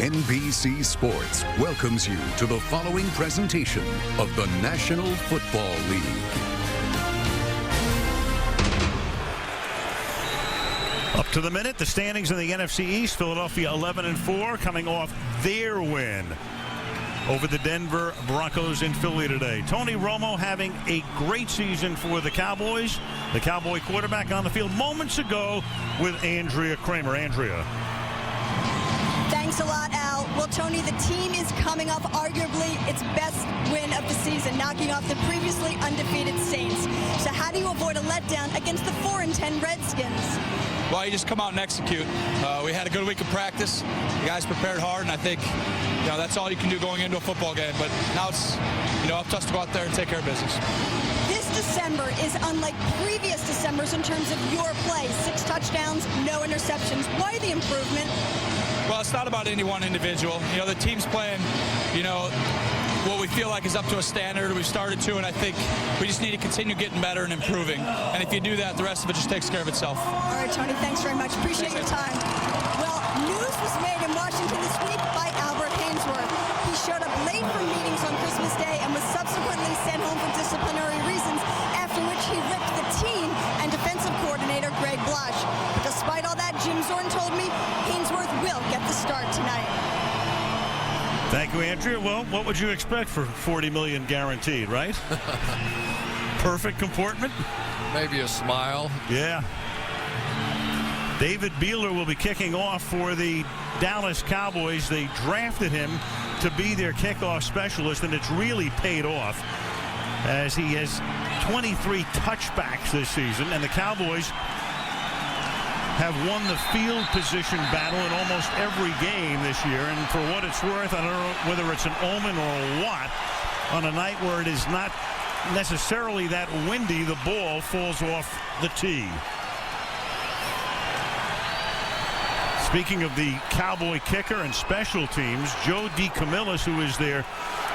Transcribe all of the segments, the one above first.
NBC Sports welcomes you to the following presentation of the National Football League. Up to the minute, the standings in the NFC East. Philadelphia 11-4, coming off their win over the Denver Broncos in Philly today. Tony Romo having a great season for the Cowboys. The Cowboy quarterback on the field moments ago with Andrea Kramer. Andrea. Thanks a lot, Al. Well, Tony, the team is coming off arguably its best win of the season, knocking off the previously undefeated Saints. So how do you avoid a letdown against the 4-10 Redskins? Well, you just come out and execute. We had a good week of practice. The guys prepared hard, and I think that's all you can do going into a football game. But now it's up to us to go out there and take care of business. This December is unlike previous Decembers in terms of your play. 6 touchdowns, no interceptions. Why the improvement? Well, it's not about any one individual. The team's playing, what we feel like is up to a standard. We've started to, and I think we just need to continue getting better and improving. And if you do that, the rest of it just takes care of itself. All right, Tony, thanks very much. Appreciate your time. Well, news was made in Washington this week by Albert Haynesworth. He showed up late for meetings on Christmas Day and was subsequently sent home for disciplinary reasons, after which he ripped the team and defensive coordinator Greg Blasch. But despite all that, Jim Zorn told me Haynesworth will get the start tonight. Thank you, Andrea. Well, what would you expect for $40 million guaranteed, right? Perfect comportment? Maybe a smile. Yeah. David Beeler will be kicking off for the Dallas Cowboys. They drafted him to be their kickoff specialist, and it's really paid off as he has 23 touchbacks this season, and the Cowboys have won the field position battle in almost every game this year. And for what it's worth, I don't know whether it's an omen or what, on a night where it is not necessarily that windy, the ball falls off the tee. Speaking of the Cowboy kicker and special teams, Joe DeCamillis, who is their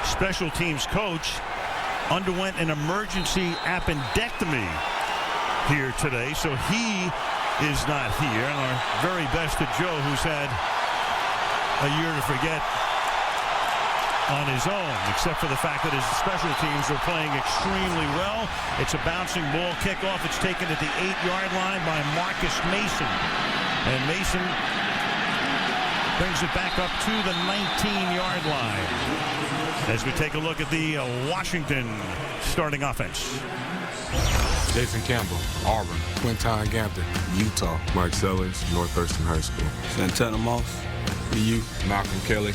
special teams coach, underwent an emergency appendectomy here today, so he is not here. And our very best to Joe, who's had a year to forget on his own, except for the fact that his special teams are playing extremely well. It's a bouncing ball kickoff. It's taken at the 8-yard line by Marcus Mason. And Mason brings it back up to the 19-yard line. As we take a look at the Washington starting offense. Jason Campbell, Auburn. Quinton Gampton, Utah. Mike Sellers, North Thurston High School. Santana Moss, BU. Malcolm Kelly,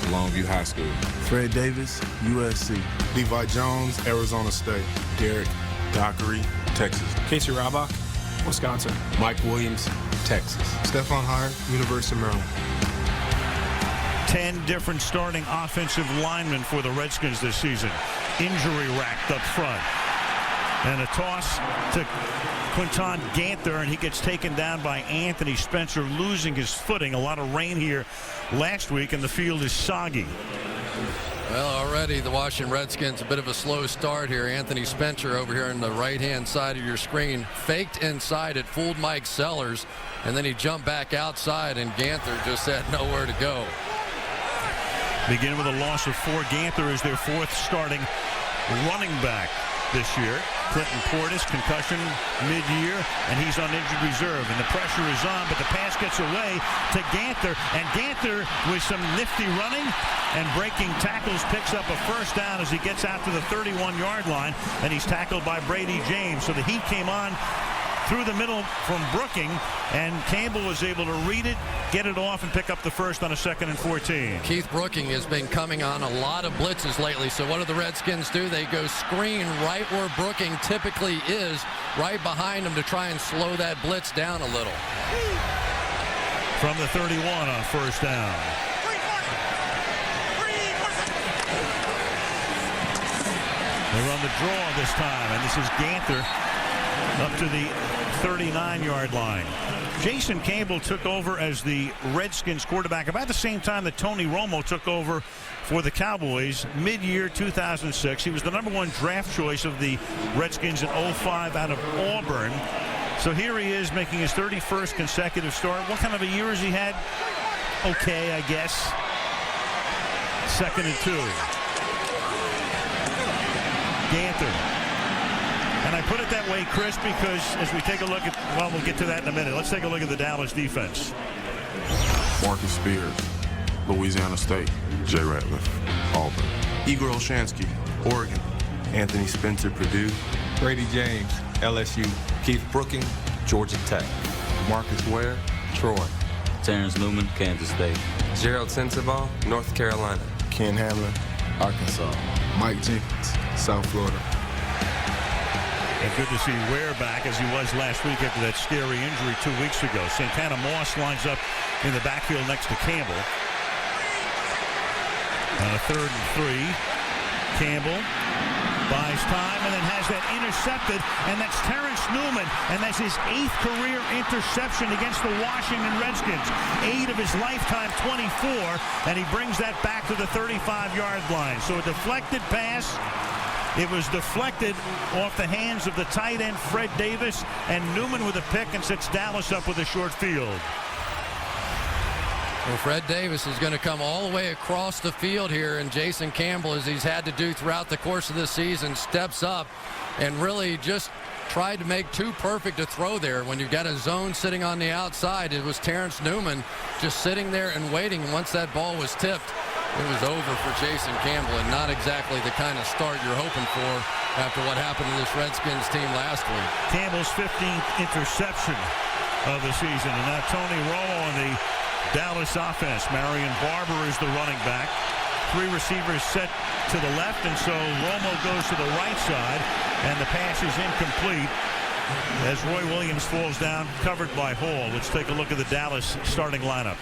Longview High School. Fred Davis, USC. Levi Jones, Arizona State. Derek Dockery, Texas. Casey Raubach, Wisconsin. Mike Williams, Texas. Stephon Hart, University of Maryland. 10 different starting offensive linemen for the Redskins this season. Injury racked up front. And a toss to Quinton Ganther, and he gets taken down by Anthony Spencer, losing his footing. A lot of rain here last week, and the field is soggy. Well, already the Washington Redskins, a bit of a slow start here. Anthony Spencer over here on the right-hand side of your screen, faked inside it, fooled Mike Sellers, and then he jumped back outside, and Ganther just had nowhere to go. Beginning with a loss of 4, Ganther is their 4th starting running back this year. Clinton Portis, concussion mid-year, and he's on injured reserve. And the pressure is on, but the pass gets away to Ganther. And Ganther, with some nifty running and breaking tackles, picks up a first down as he gets out to the 31-yard line. And he's tackled by Brady James. So the heat came on through the middle from Brooking, and Campbell was able to read it, get it off, and pick up the first on a 2nd and 14. Keith Brooking has been coming on a lot of blitzes lately, so what do the Redskins do? They go screen right where Brooking typically is, right behind him to try and slow that blitz down a little. From the 31 on first down. They run the draw this time, and this is Ganther up to the 39-yard line. Jason Campbell took over as the Redskins quarterback about the same time that Tony Romo took over for the Cowboys mid-year 2006. He was the #1 draft choice of the Redskins in 05 out of Auburn. So here he is making his 31st consecutive start. What kind of a year has he had? Okay, I guess. 2nd and 2. Ganther. And I put it that way, Chris, because as we take a look at, well, we'll get to that in a minute. Let's take a look at the Dallas defense. Marcus Spears, Louisiana State. Jay Ratliff, Auburn. Igor Olshansky, Oregon. Anthony Spencer, Purdue. Brady James, LSU. Keith Brooking, Georgia Tech. Marcus Ware, Troy. Terrence Newman, Kansas State. Gerald Sensabaugh, North Carolina. Ken Hamlin, Arkansas. Mike Jenkins, South Florida. And good to see Ware back as he was last week after that scary injury 2 weeks ago. Santana Moss lines up in the backfield next to Campbell. On a 3rd and 3, Campbell buys time and then has that intercepted, and that's Terrence Newman, and that's his 8th career interception against the Washington Redskins. 8 of his lifetime 24, and he brings that back to the 35-yard line. So a deflected pass. It was deflected off the hands of the tight end Fred Davis, and Newman with a pick and sets Dallas up with a short field. Well, Fred Davis is going to come all the way across the field here, and Jason Campbell, as he's had to do throughout the course of this season, steps up and really just tried to make too perfect a throw there. When you've got a zone sitting on the outside, it was Terrence Newman just sitting there and waiting. Once that ball was tipped, it was over for Jason Campbell, and not exactly the kind of start you're hoping for after what happened to this Redskins team last week. Campbell's 15th interception of the season, and now Tony Romo on the Dallas offense. Marion Barber is the running back. 3 receivers set to the left, and so Romo goes to the right side, and the pass is incomplete as Roy Williams falls down, covered by Hall. Let's take a look at the Dallas starting lineup.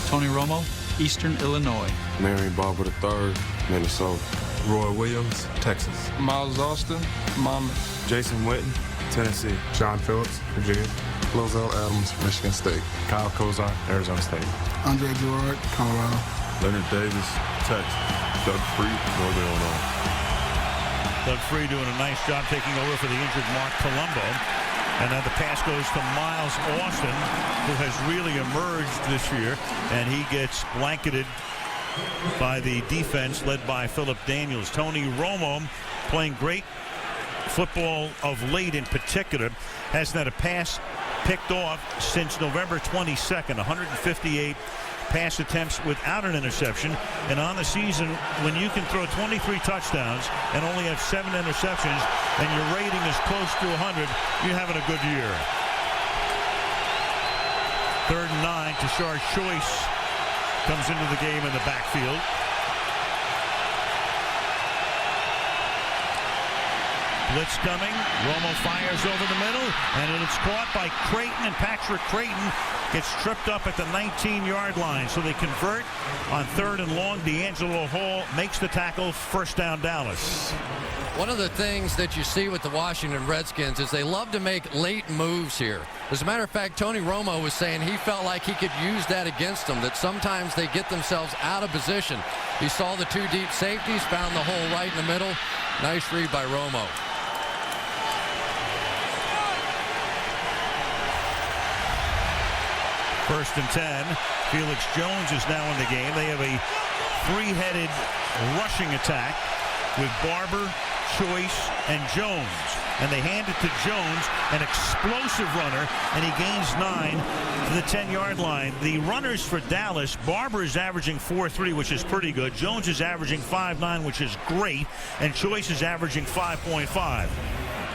Tony Romo, Eastern Illinois. Marion Barber III, Minnesota. Roy Williams, Texas. Miles Austin, Monmouth. Jason Witten, Tennessee. John Phillips, Virginia. Lozelle Adams, Michigan State. Kyle Kozar, Arizona State. Andre Gerard, Colorado. Leonard Davis, Texas. Doug Free, Northern Illinois. Doug Free doing a nice job taking over for the injured Mark Colombo. And now the pass goes to Miles Austin, who has really emerged this year, and he gets blanketed by the defense led by Philip Daniels. Tony Romo playing great football of late in particular. Hasn't had a pass picked off since November 22nd. 158 pass attempts without an interception, and on the season, when you can throw 23 touchdowns and only have 7 interceptions and your rating is close to 100, you're having a good year. 3rd and 9. Tashard Choice comes into the game in the backfield. Blitz coming. Romo fires over the middle, and it's caught by Creighton, and Patrick Creighton gets tripped up at the 19-yard line. So they convert on 3rd and long. D'Angelo Hall makes the tackle. First down, Dallas. One of the things that you see with the Washington Redskins is they love to make late moves here. As a matter of fact, Tony Romo was saying he felt like he could use that against them, that sometimes they get themselves out of position. He saw the 2 deep safeties, found the hole right in the middle. Nice read by Romo. First and 10. Felix Jones is now in the game. They have a 3-headed rushing attack with Barber, Choice, and Jones. And they hand it to Jones, an explosive runner, and he gains 9 to the 10-yard line. The runners for Dallas, Barber is averaging 4.3, which is pretty good. Jones is averaging 5.9, which is great. And Choice is averaging 5.5.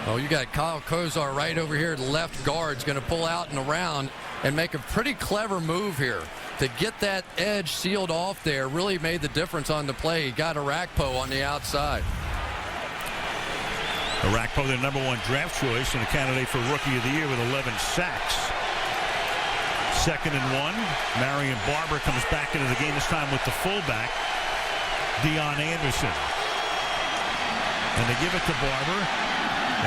Oh, you got Kyle Kozar right over here. The left guard's going to pull out and around and make a pretty clever move here. To get that edge sealed off there really made the difference on the play. He got Arakpo on the outside. Arakpo, their number 1 draft choice and a candidate for Rookie of the Year with 11 sacks. 2nd and 1. Marion Barber comes back into the game, this time with the fullback, Dion Anderson. And they give it to Barber,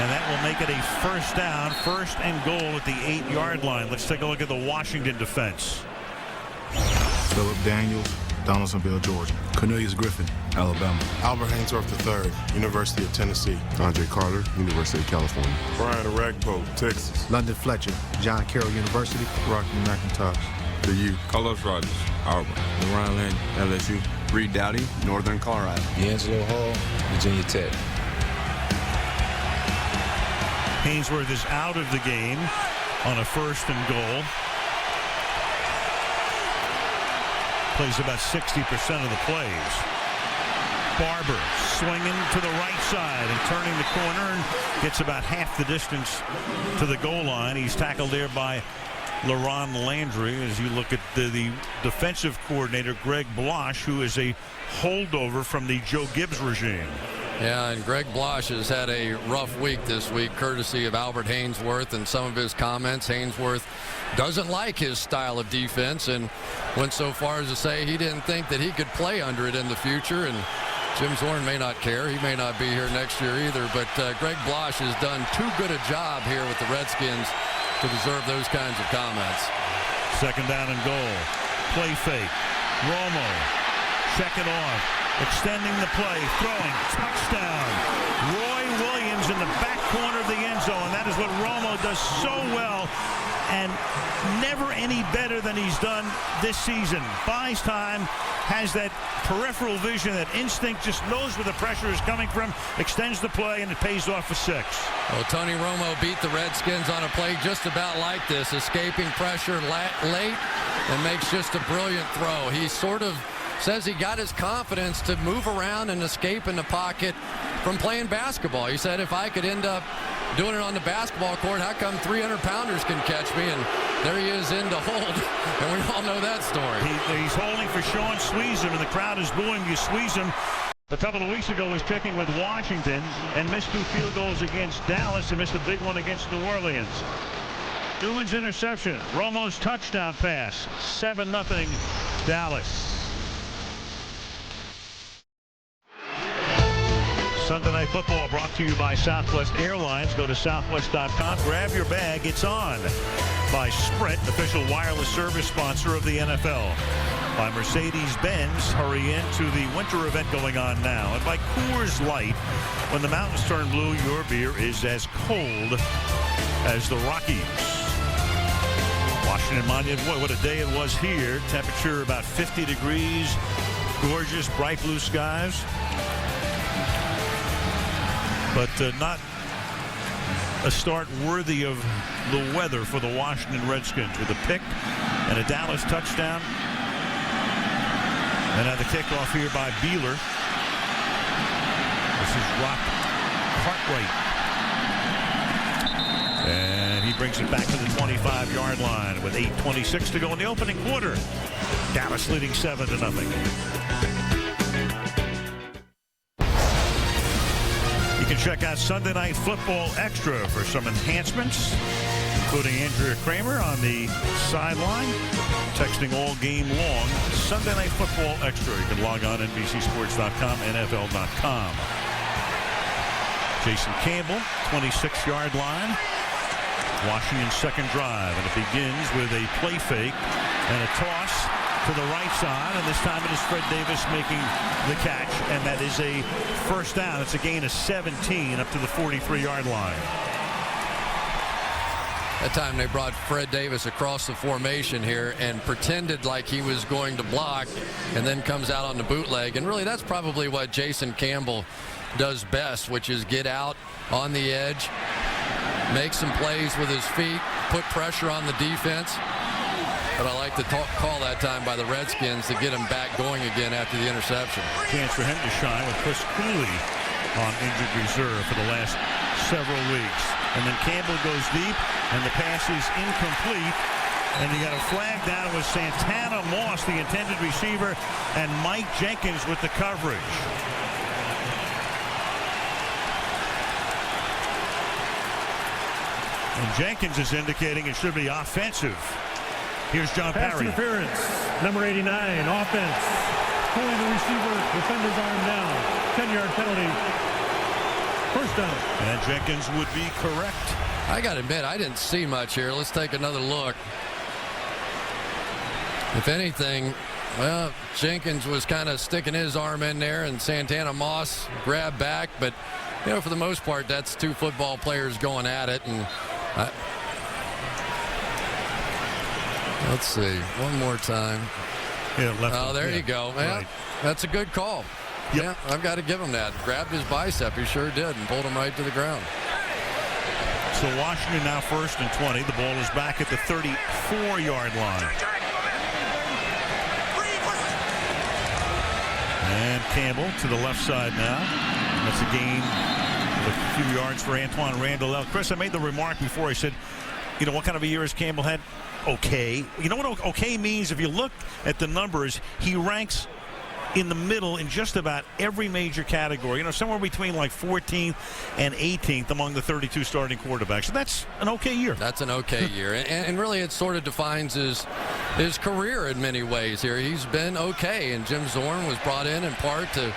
and that will make it a first down, 1st and goal at the 8-yard line. Let's take a look at the Washington defense. Philip Daniels, Donaldsonville, Georgia. Cornelius Griffin, Alabama. Albert Haynesworth III, University of Tennessee. Andre Carter, University of California. Brian Arakpo, Texas. London Fletcher, John Carroll University. Rocky McIntosh, The U. Carlos Rogers, Auburn. Ron Lynn, LSU. Reed Dowdy, Northern Colorado. D'Angelo Hall, Virginia Tech. Haynesworth is out of the game on a 1st and goal. Plays about 60% of the plays. Barber swinging to the right side and turning the corner and gets about half the distance to the goal line. He's tackled there by LaRon Landry. As you look at the defensive coordinator, Greg Blosh, who is a holdover from the Joe Gibbs regime. Yeah, and Greg Blosh has had a rough week this week, courtesy of Albert Haynesworth and some of his comments. Haynesworth doesn't like his style of defense and went so far as to say he didn't think that he could play under it in the future. And Jim Zorn may not care. He may not be here next year either. But Greg Blosh has done too good a job here with the Redskins to deserve those kinds of comments. 2nd down and goal. Play fake. Romo. Check it off. Extending the play. Throwing. Touchdown. Roy Williams in the back corner of the end zone. That is what Romo does so well and never any better than he's done this season. Buys time, has that peripheral vision, that instinct, just knows where the pressure is coming from, extends the play, and it pays off for 6. Well, Tony Romo beat the Redskins on a play just about like this, escaping pressure late and makes just a brilliant throw. He sort of says he got his confidence to move around and escape in the pocket from playing basketball. He said, if I could end up doing it on the basketball court, how come 300-pounders can catch me? And there he is in to hold, and we all know that story. He's holding for Sean Sweezum, and the crowd is booing you, Sweezum. A couple of weeks ago was checking with Washington and missed 2 field goals against Dallas and missed a big one against New Orleans. Newman's interception, Romo's touchdown pass, 7-0 Dallas. Sunday Night Football brought to you by Southwest Airlines. Go to southwest.com. Grab your bag. It's on. By Sprint, official wireless service sponsor of the NFL. By Mercedes-Benz, hurry into the winter event going on now. And by Coors Light, when the mountains turn blue, your beer is as cold as the Rockies. Washington Monument, boy, what a day it was here. Temperature about 50 degrees. Gorgeous, bright blue skies. But not a start worthy of the weather for the Washington Redskins with a pick and a Dallas touchdown. And now the kickoff here by Beeler. This is Rock Cartwright. And he brings it back to the 25-yard line with 8:26 to go in the opening quarter. Dallas leading 7-0. You can check out Sunday Night Football Extra for some enhancements, including Andrea Kramer on the sideline, texting all game long. Sunday Night Football Extra. You can log on NBCSports.com, NFL.com. Jason Campbell, 26-yard line. Washington's second drive, and it begins with a play fake and a toss to the right side, and this time it is Fred Davis making the catch, and that is a first down. It's a gain of 17 up to the 43-yard line. That time they brought Fred Davis across the formation here and pretended like he was going to block, and then comes out on the bootleg. And really, that's probably what Jason Campbell does best, which is get out on the edge, make some plays with his feet, put pressure on the defense. But I like the call that time by the Redskins to get him back going again after the interception. Chance for him to shine with Chris Cooley on injured reserve for the last several weeks. And then Campbell goes deep, and the pass is incomplete. And you got a flag down with Santana Moss, the intended receiver, and Mike Jenkins with the coverage. And Jenkins is indicating it should be offensive. Here's John Pass Parry. Interference, number 89, offense. Pulling the receiver, defender's arm down. 10-yard penalty. First down. And Jenkins would be correct. I got to admit, I didn't see much here. Let's take another look. If anything, well, Jenkins was kind of sticking his arm in there, and Santana Moss grabbed back. But, you know, for the most part, that's 2 football players going at it. And Let's see. One more time. Yeah, left. Oh, there you go. Yeah, right. That's a good call. Yep. Yeah, I've got to give him that. Grabbed his bicep. He sure did, and pulled him right to the ground. So Washington now 1st and 20. The ball is back at the 34-yard line. And Campbell to the left side now. That's a gain of a few yards for Antoine Randall. Chris, I made the remark before. I said, you know, what kind of a year has Campbell had? Okay. You know what okay means? If you look at the numbers, he ranks in the middle in just about every major category. You know, somewhere between like 14th and 18th among the 32 starting quarterbacks. So that's an okay year. That's an okay year. And really it sort of defines his career in many ways here. He's been okay, and Jim Zorn was brought in part to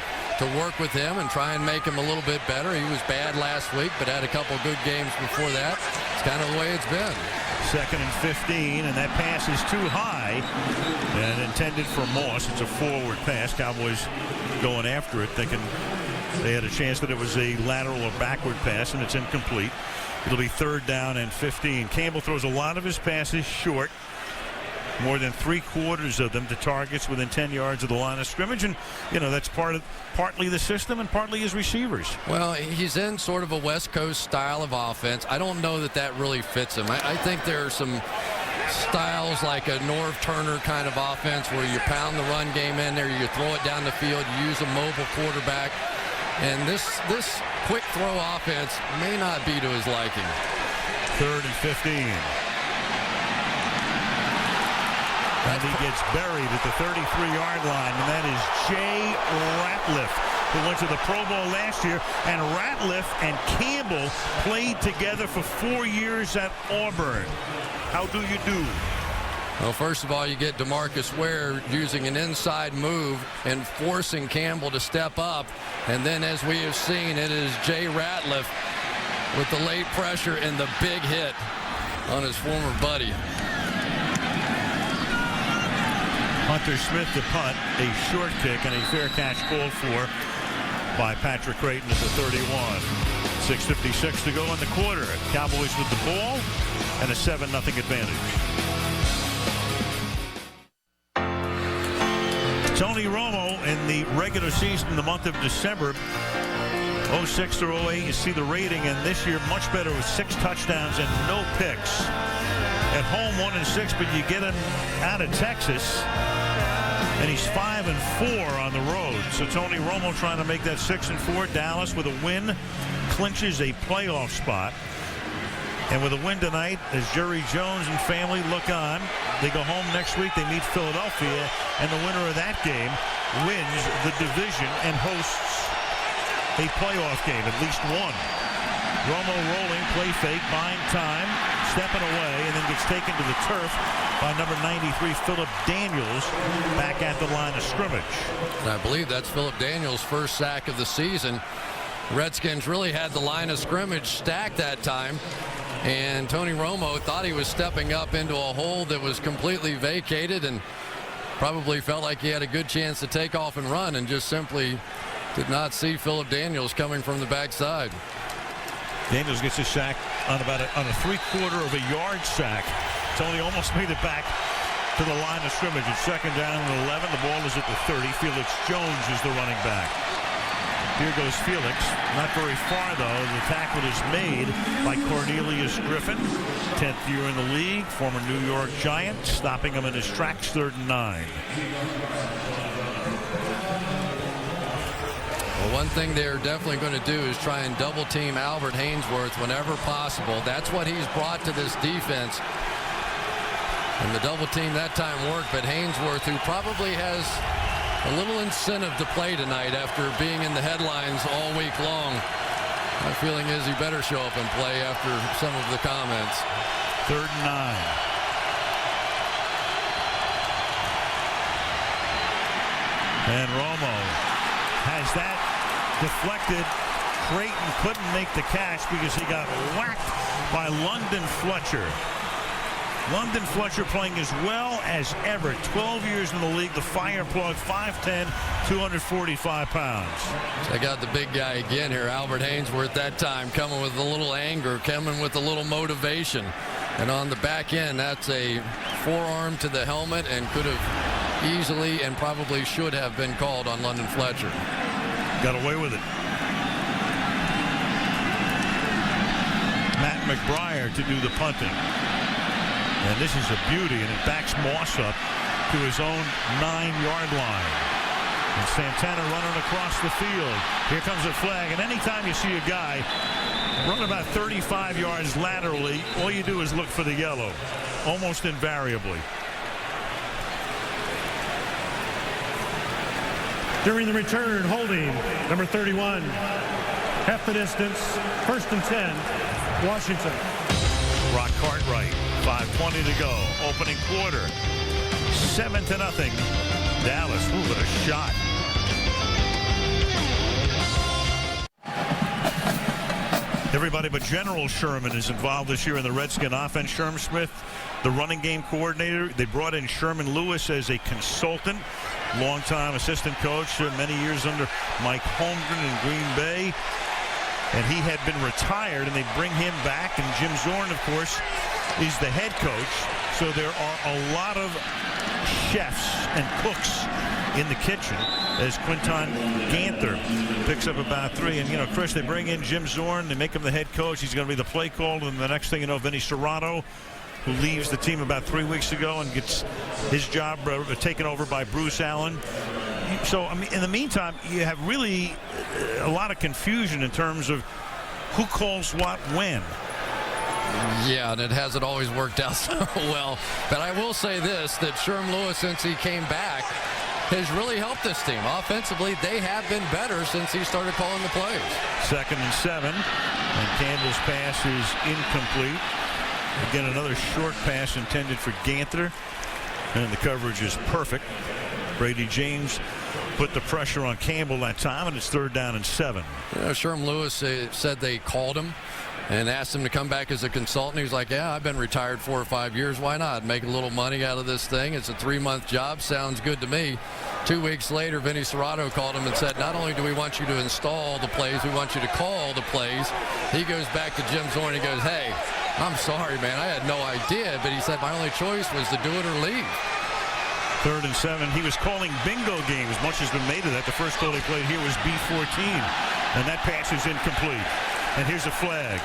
work with him and try and make him a little bit better. He was bad last week, but had a couple good games before that. It's kind of the way it's been. 2nd and 15, and that pass is too high and intended for Moss. It's a forward pass. Cowboys going after it, thinking they had a chance that it was a lateral or backward pass, and it's incomplete. It'll be 3rd down and 15. Campbell throws a lot of his passes short, more than 3/4 of them to targets within 10 yards of the line of scrimmage, and you know that's partly the system and partly his receivers. Well, he's in sort of a West Coast style of offense. I don't know that really fits him. I think there are some styles like a Norv Turner kind of offense where you pound the run game in there, you throw it down the field, you use a mobile quarterback, and this quick throw offense may not be to his liking. 3rd and 15. And he gets buried at the 33-yard line, and that is Jay Ratliff, who went to the Pro Bowl last year. And Ratliff and Campbell played together for 4 years at Auburn. How do you do? Well, first of all, you get DeMarcus Ware using an inside move and forcing Campbell to step up. And then, as we have seen, it is Jay Ratliff with the late pressure and the big hit on his former buddy. Hunter Smith to punt, a short kick, and a fair catch called for by Patrick Creighton at the 31. 6:56 to go in the quarter. Cowboys with the ball and a 7-0 advantage. Tony Romo in the regular season in the month of December, 06 through 08, you see the rating, and this year much better with 6 touchdowns and no picks. At home 1-6, but you get him out of Texas, and he's 5-4 on the road. So Tony Romo trying to make that 6-4. Dallas with a win clinches a playoff spot. And with a win tonight, as Jerry Jones and family look on, they go home next week. They meet Philadelphia, and the winner of that game wins the division and hosts a playoff game, at least one. Romo rolling, play fake, buying time, stepping away, and then gets taken to the turf by number 93, Philip Daniels, back at the line of scrimmage. I believe that's Philip Daniels' first sack of the season. Redskins really had the line of scrimmage stacked that time, and Tony Romo thought he was stepping up into a hole that was completely vacated and probably felt like he had a good chance to take off and run, and just simply did not see Philip Daniels coming from the backside. Daniels gets his sack on a 3/4 of a yard sack. Tony almost made it back to the line of scrimmage. It's 2nd down and 11. The ball is at the 30. Felix Jones is the running back. Here goes Felix. Not very far, though. The tackle is made by Cornelius Griffin. 10th year in the league. Former New York Giant. Stopping him in his tracks. 3rd and 9. Well, one thing they're definitely going to do is try and double team Albert Haynesworth whenever possible. That's what he's brought to this defense. And the double team that time worked, but Haynesworth, who probably has a little incentive to play tonight after being in the headlines all week long, my feeling is he better show up and play after some of the comments. 3rd and 9. And Romo has that deflected. Creighton couldn't make the catch because he got whacked by London Fletcher. London Fletcher playing as well as ever. 12 years in the league. The fire plug, 5'10", 245 pounds. Check out the big guy again here. Albert Haynesworth that time coming with a little anger, coming with a little motivation. And on the back end, that's a forearm to the helmet and could have easily and probably should have been called on London Fletcher. Got away with it. Matt McBriar to do the punting. And this is a beauty, and it backs Moss up to his own 9-yard line. And Santana running across the field. Here comes a flag, and anytime you see a guy run about 35 yards laterally, all you do is look for the yellow, almost invariably. During the return, holding, number 31. Half the distance, 1st and 10, Washington. Brock Cartwright, 5:20 to go. Opening quarter, 7-0. Dallas. Ooh, what a shot. Everybody but General Sherman is involved this year in the Redskin offense. Sherman Smith, the running game coordinator. They brought in Sherman Lewis as a consultant, longtime assistant coach, many years under Mike Holmgren in Green Bay. And he had been retired, and they bring him back. And Jim Zorn, of course, is the head coach. So there are a lot of chefs and cooks in the kitchen as Quinton Ganther picks up about 3. And, you know, Chris, they bring in Jim Zorn. They make him the head coach. He's going to be the play caller. And the next thing you know, Vinny Serrato, who leaves the team about 3 weeks ago and gets his job taken over by Bruce Allen. So, I mean, in the meantime, you have really a lot of confusion in terms of who calls what when. Yeah, and it hasn't always worked out so well. But I will say this, that Sherm Lewis, since he came back, has really helped this team. Offensively, they have been better since he started calling the plays. 2nd and 7, and Campbell's pass is incomplete. Again, another short pass intended for Ganther, and the coverage is perfect. Brady James put the pressure on Campbell that time, and it's 3rd down and 7. You know, Sherm Lewis said they called him and asked him to come back as a consultant. He was like, yeah, I've been retired 4 or 5 years. Why not? Make a little money out of this thing. It's a 3-month job. Sounds good to me. 2 weeks later, Vinny Serrato called him and said, not only do we want you to install the plays, we want you to call the plays. He goes back to Jim Zorn and he goes, hey, I'm sorry, man. I had no idea. But he said my only choice was to do it or leave. 3rd and 7. He was calling bingo games. Much has been made of that. The first call they played here was B14. And that pass is incomplete. And here's a flag.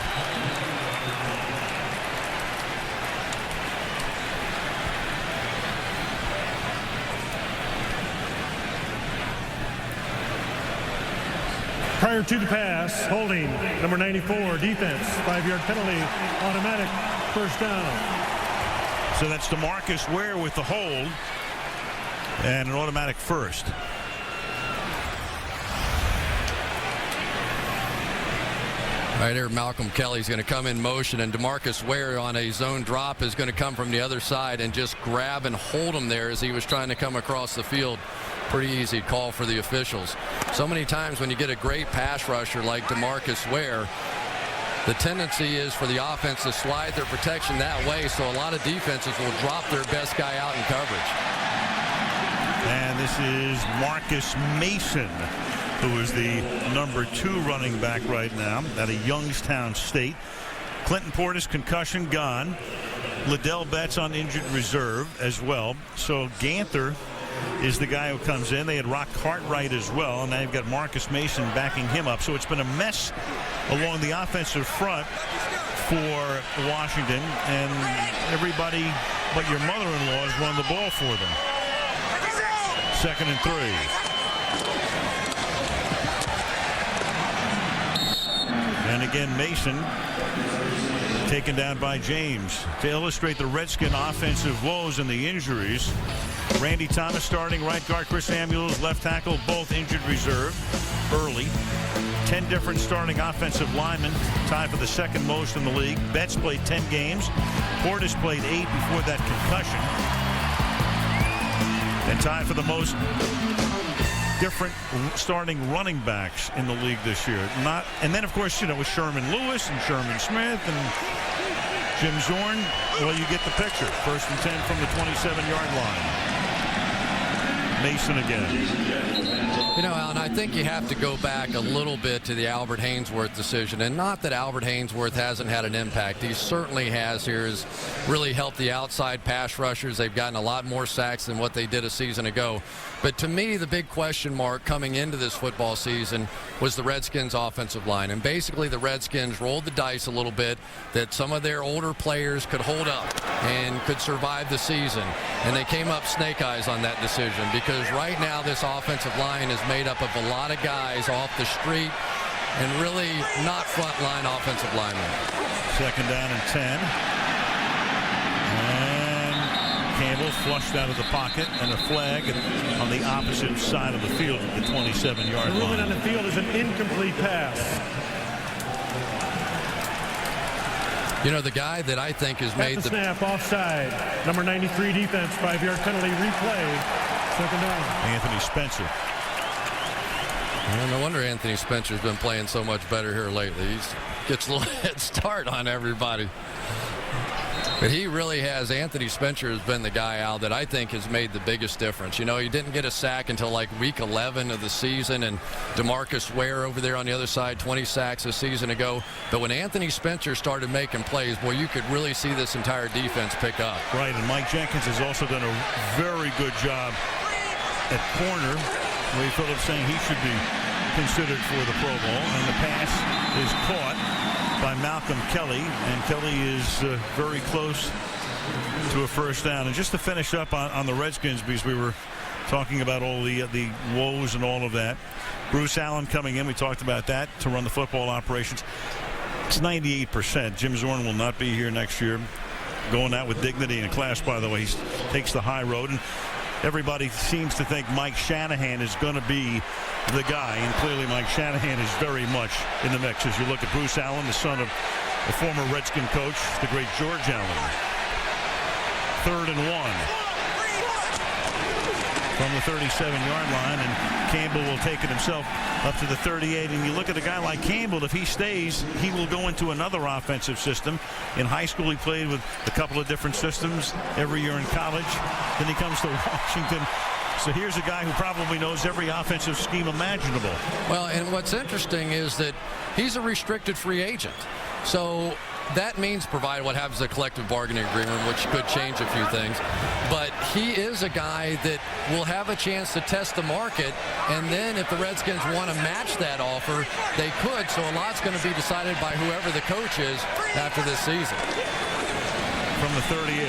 Prior to the pass, holding, number 94, defense, 5-yard penalty, automatic, 1st down. So that's DeMarcus Ware with the hold and an automatic 1st. Right here, Malcolm Kelly's going to come in motion, and DeMarcus Ware on a zone drop is going to come from the other side and just grab and hold him there as he was trying to come across the field. Pretty easy call for the officials. So many times when you get a great pass rusher like DeMarcus Ware, the tendency is for the offense to slide their protection that way, so a lot of defenses will drop their best guy out in coverage. And this is Marcus Mason, who is the number 2 running back right now out of Youngstown State. Clinton Portis, concussion, gone. Liddell Betts on injured reserve as well. So Ganther is the guy who comes in. They had Rock Cartwright as well, and now you've got Marcus Mason backing him up. So it's been a mess along the offensive front for Washington, and everybody but your mother-in-law has run the ball for them. 2nd and 3. And again, Mason taken down by James. To illustrate the Redskin offensive woes and the injuries, Randy Thomas starting, right guard Chris Samuels, left tackle, both injured reserve early. 10 different starting offensive linemen, tied for the 2nd most in the league. Betts played 10 games. Portis played 8 before that concussion. And tied for the most different starting running backs in the league this year. And then, of course, you know, with Sherman Lewis and Sherman Smith and Jim Zorn, well, you get the picture. 1st and 10 from the 27-yard line. Mason again. You know, Alan, I think you have to go back a little bit to the Albert Haynesworth decision. And not that Albert Haynesworth hasn't had an impact. He certainly has here. Has really helped the outside pass rushers. They've gotten a lot more sacks than what they did a season ago. But to me, the big question mark coming into this football season was the Redskins' offensive line. And basically, the Redskins rolled the dice a little bit that some of their older players could hold up and could survive the season. And they came up snake eyes on that decision, because right now this offensive line is made up of a lot of guys off the street and really not frontline offensive linemen. 2nd down and 10. And Campbell flushed out of the pocket, and a flag on the opposite side of the field at the 27-yard line. The movement on the field is an incomplete pass. You know, the guy that I think has made the snap, offside. Number 93 defense, 5-yard penalty, replay. 2nd down. Anthony Spencer. Well, no wonder Anthony Spencer's been playing so much better here lately. He gets a little head start on everybody. But he really has. Anthony Spencer has been the guy, Al, that I think has made the biggest difference. You know, he didn't get a sack until like week 11 of the season, and DeMarcus Ware over there on the other side, 20 sacks a season ago. But when Anthony Spencer started making plays, boy, you could really see this entire defense pick up. Right, and Mike Jenkins has also done a very good job at corner. Wade Phillips saying he should be considered for the Pro Bowl, and the pass is caught by Malcolm Kelly, and Kelly is very close to a 1st down. And just to finish up on the Redskins, because we were talking about all the woes and all of that. Bruce Allen coming in, we talked about that, to run the football operations. It's 98%. Jim Zorn will not be here next year. Going out with dignity and class, by the way. He takes the high road, and everybody seems to think Mike Shanahan is going to be the guy, and clearly Mike Shanahan is very much in the mix. As you look at Bruce Allen, the son of the former Redskin coach, the great George Allen. 3rd and 1 from the 37-yard line, and Campbell will take it himself up to the 38. And you look at a guy like Campbell, if he stays, he will go into another offensive system. In high school, he played with a couple of different systems every year in college. Then he comes to Washington. So here's a guy who probably knows every offensive scheme imaginable. Well, and what's interesting is that he's a restricted free agent. So that means, provided what happens to the collective bargaining agreement, which could change a few things. But he is a guy that will have a chance to test the market, and then if the Redskins want to match that offer, they could. So a lot's going to be decided by whoever the coach is after this season. From the 38.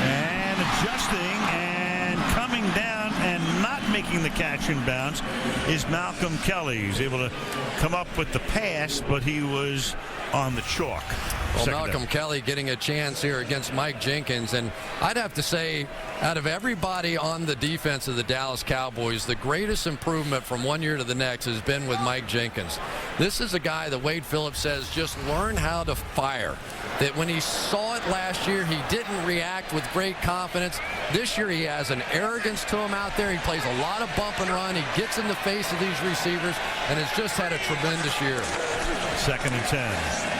And adjusting and coming down and not making the catch in bounds is Malcolm Kelly. He's able to come up with the pass, but he was on the chalk. Well, Malcolm Kelly getting a chance here against Mike Jenkins, and I'd have to say, out of everybody on the defense of the Dallas Cowboys, the greatest improvement from one year to the next has been with Mike Jenkins. This is a guy that Wade Phillips says just learn how to fire. That when he saw it last year, he didn't react with great confidence. This year he has an arrogance to him out there. He plays a lot of bump and run. He gets in the face of these receivers and has just had a tremendous year. 2nd and 10.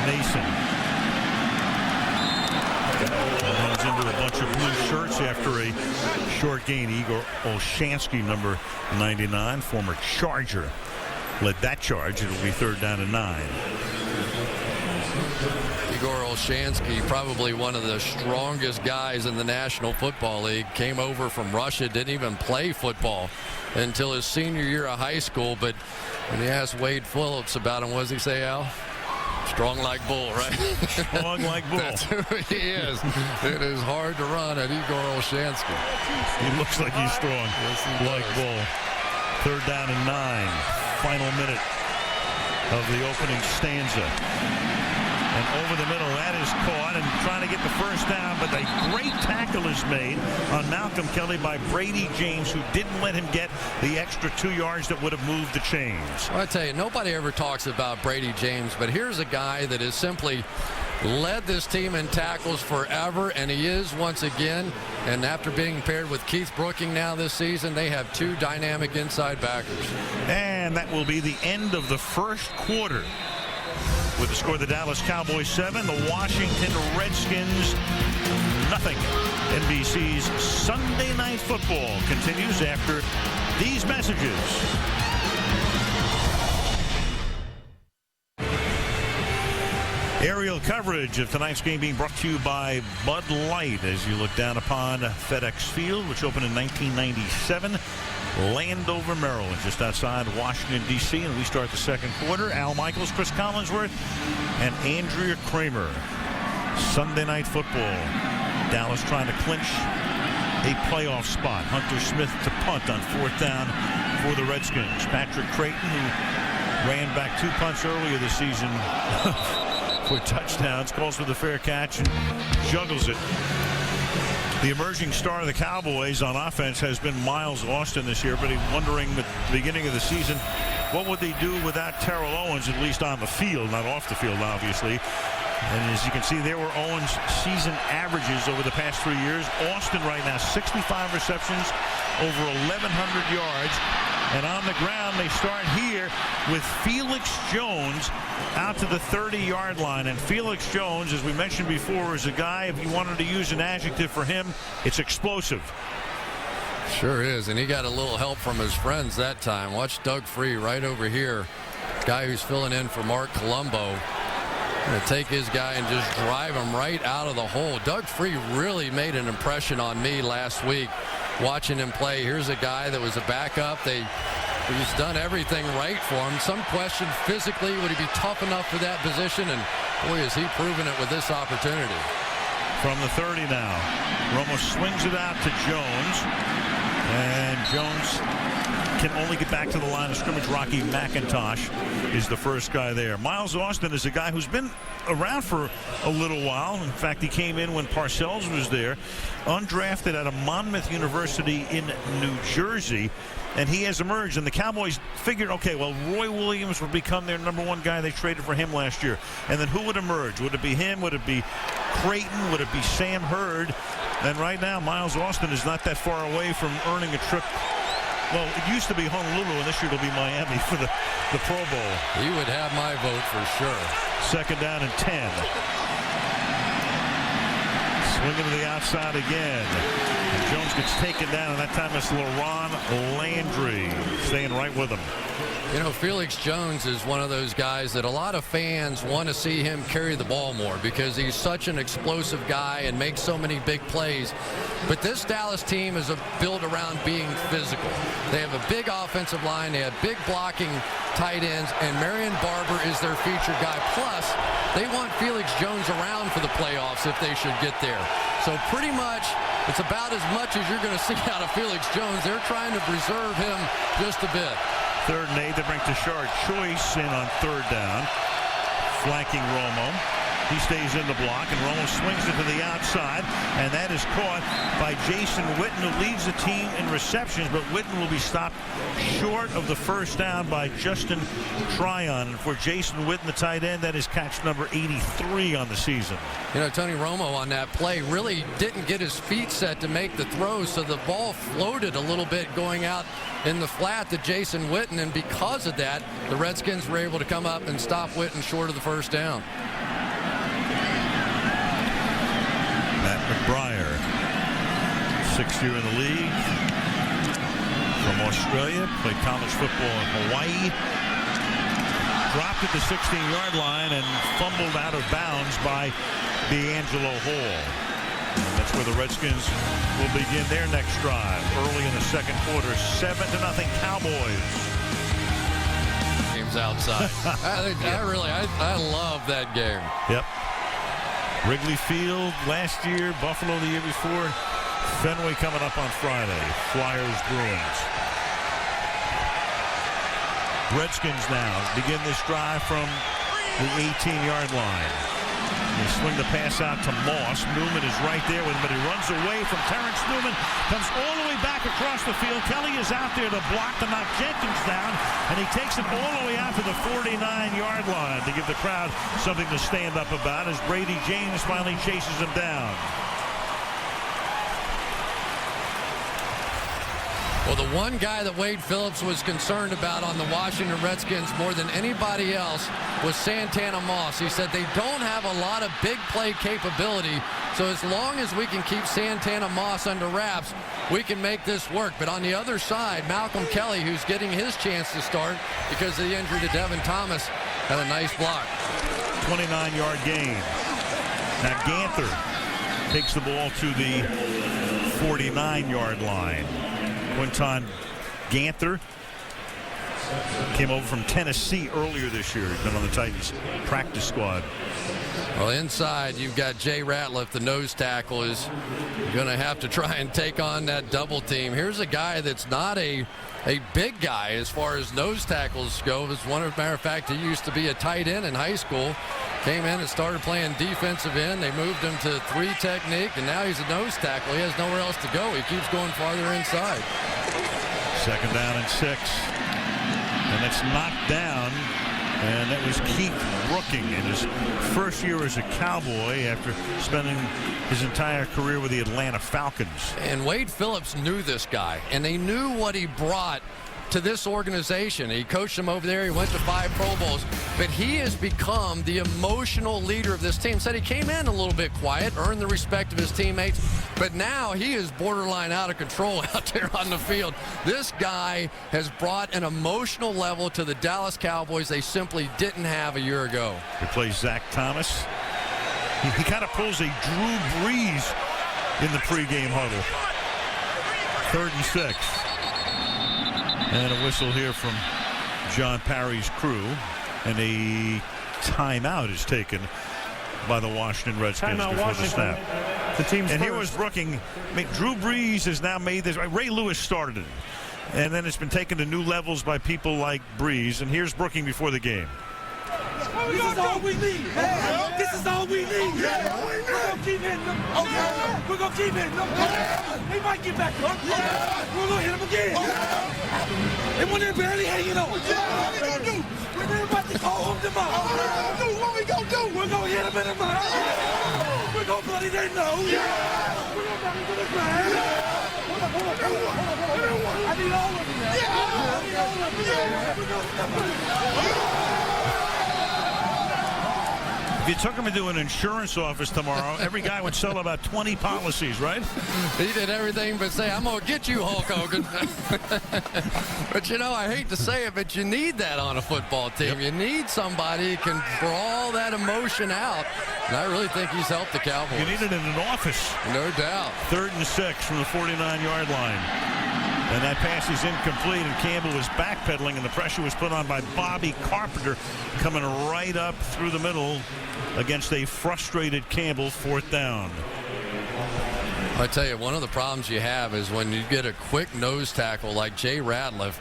Mason runs into a bunch of blue shirts after a short gain. Igor Olshansky, number 99, former Charger, led that charge. It'll be 3rd down and 9. Igor Olshansky, probably one of the strongest guys in the National Football League, came over from Russia, didn't even play football until his senior year of high school. But when he asked Wade Phillips about him, what does he say, Al? Strong like bull, right? Strong like bull. That's who he is. It is hard to run at Igor Olshansky. He looks like he's strong. Yes, he like does. bull. 3rd down and 9. Final minute of the opening stanza. And over the middle, that is caught, and trying to get the 1st down, but a great tackle is made on Malcolm Kelly by Brady James, who didn't let him get the extra 2 yards that would have moved the chains. Well, I tell you, nobody ever talks about Brady James, but here's a guy that has simply led this team in tackles forever, and he is once again. And after being paired with Keith Brooking now this season, they have 2 dynamic inside backers. And that will be the end of the 1st quarter. With the score, the Dallas Cowboys 7, the Washington Redskins NBC's Sunday Night Football continues after these messages. Aerial coverage of tonight's game being brought to you by Bud Light as you look down upon FedEx Field, which opened in 1997. Landover, Maryland, just outside Washington, D.C. And we start the second quarter. Al Michaels, Cris Collinsworth, and Andrea Kramer. Sunday Night Football. Dallas trying to clinch a playoff spot. Hunter Smith to punt on 4th down for the Redskins. Patrick Creighton, who ran back 2 punts earlier this season for touchdowns, calls for the fair catch and juggles it. The emerging star of the Cowboys on offense has been Miles Austin this year, but he's wondering at the beginning of the season, what would they do without Terrell Owens, at least on the field, not off the field, obviously. And as you can see, there were Owens' season averages over the past 3 years. Austin right now, 65 receptions, over 1,100 yards. And on the ground, they start here with Felix Jones out to the 30-yard line. And Felix Jones, as we mentioned before, is a guy, if you wanted to use an adjective for him, it's explosive. Sure is, and he got a little help from his friends that time. Watch Doug Free right over here, guy who's filling in for Mark Colombo. Going to take his guy and just drive him right out of the hole. Doug Free really made an impression on me last week watching him play. Here's a guy that was a backup. He's done everything right for him. Some question physically, would he be tough enough for that position? And boy, is he proven it with this opportunity. From the 30 now, Romo swings it out to Jones, and Jones can only get back to the line of scrimmage. Rocky McIntosh is the first guy there. Miles Austin is a guy who's been around for a little while. In fact, he came in when Parcells was there, undrafted out of Monmouth University in New Jersey, and he has emerged. And the Cowboys figured, okay, well, Roy Williams would become their #1 guy. They traded for him last year. And then who would emerge? Would it be him? Would it be Creighton? Would it be Sam Hurd? And right now, Miles Austin is not that far away from earning a trip. Well, it used to be Honolulu, and this year it'll be Miami for the Pro Bowl. He would have my vote for sure. 2nd down and 10. Swinging to the outside again. And Jones gets taken down, and that time it's LaRon Landry staying right with him. You know, Felix Jones is one of those guys that a lot of fans want to see him carry the ball more because he's such an explosive guy and makes so many big plays. But this Dallas team is built around being physical. They have a big offensive line. They have big blocking tight ends, and Marion Barber is their featured guy. Plus, they want Felix Jones around for the playoffs if they should get there. So pretty much, it's about as much as you're going to see out of Felix Jones. They're trying to preserve him just a bit. 3rd and 8, they bring Tashard Choice in on 3rd down, flanking Romo. He stays in the block, and Romo swings it to the outside, and that is caught by Jason Witten, who leads the team in receptions, but Witten will be stopped short of the 1st down by Justin Tryon. And for Jason Witten, the tight end, that is catch number 83 on the season. You know, Tony Romo on that play really didn't get his feet set to make the throw, so the ball floated a little bit going out in the flat to Jason Witten, and because of that, the Redskins were able to come up and stop Witten short of the 1st down. Matt McBriar, 6th year in the league, from Australia, played college football in Hawaii, dropped at the 16-yard line and fumbled out of bounds by D'Angelo Hall. And that's where the Redskins will begin their next drive early in the second quarter. 7-0 Cowboys. Game's outside. I love that game. Yep. Wrigley Field last year, Buffalo the year before, Fenway coming up on Friday. Flyers, Bruins. Redskins now begin this drive from the 18-yard line. They swing the pass out to Moss. Newman is right there with him, but he runs away from Terrence Newman. Comes all the way back across the field. Kelly is out there to block to knock Jenkins down, and he takes it all the way out to the 49-yard line to give the crowd something to stand up about as Brady James finally chases him down. Well, the one guy that Wade Phillips was concerned about on the Washington Redskins more than anybody else was Santana Moss. He said they don't have a lot of big play capability, so as long as we can keep Santana Moss under wraps, we can make this work. But on the other side, Malcolm Kelly, who's getting his chance to start because of the injury to Devin Thomas, had a nice block. 29-yard gain. Now Ganther takes the ball to the 49-yard line. Quinton Ganther came over from Tennessee earlier this year. He's been on the Titans practice squad. Well, inside, you've got Jay Ratliff, the nose tackle, is going to have to try and take on that double team. Here's a guy that's not a big guy as far as nose tackles go. As one matter of fact, he used to be a tight end in high school. Came in and started playing defensive end. They moved him to 3 technique, and now he's a nose tackle. He has nowhere else to go. He keeps going farther inside. 2nd down and 6. And it's knocked down. And that was Keith Brooking in his first year as a Cowboy after spending his entire career with the Atlanta Falcons. And Wade Phillips knew this guy, and they knew what he brought to this organization. He coached him over there. He went to 5 Pro Bowls, but he has become the emotional leader of this team. Said he came in a little bit quiet, earned the respect of his teammates, but now he is borderline out of control out there on the field. This guy has brought an emotional level to the Dallas Cowboys they simply didn't have a year ago. He plays Zach Thomas. He kind of pulls a Drew Brees in the pregame huddle. 3rd and 6. And a whistle here from John Parry's crew. And a timeout is taken by the Washington Redskins before the snap. The team's and first. Here was Brooking. Drew Brees has now made this. Ray Lewis started it. And then it's been taken to new levels by people like Brees. And here's Brooking before the game. This is all we need. This is all we need. We're going to keep hitting them. We're going to keep hitting them. They might get back up. We're going to hit them again. And when they're barely hanging on. What we going to do? When they're about to call home tomorrow. What we going to do? We're going to hit them in the mouth. We're going to bloody their nose. We're going to bloody to the ground. I need all of you. I need all of you. We're going to step up. If you took him into an insurance office tomorrow, every guy would sell about 20 policies, right? He did everything but say, I'm going to get you, Hulk Hogan. But, you know, I hate to say it, but you need that on a football team. Yep. You need somebody who can draw that emotion out. And I really think he's helped the Cowboys. You need it in an office. No doubt. 3rd and 6 from the 49-yard line. And that pass is incomplete, and Campbell was backpedaling, and the pressure was put on by Bobby Carpenter, coming right up through the middle against a frustrated Campbell. 4th down. I tell you, one of the problems you have is when you get a quick nose tackle like Jay Ratliff,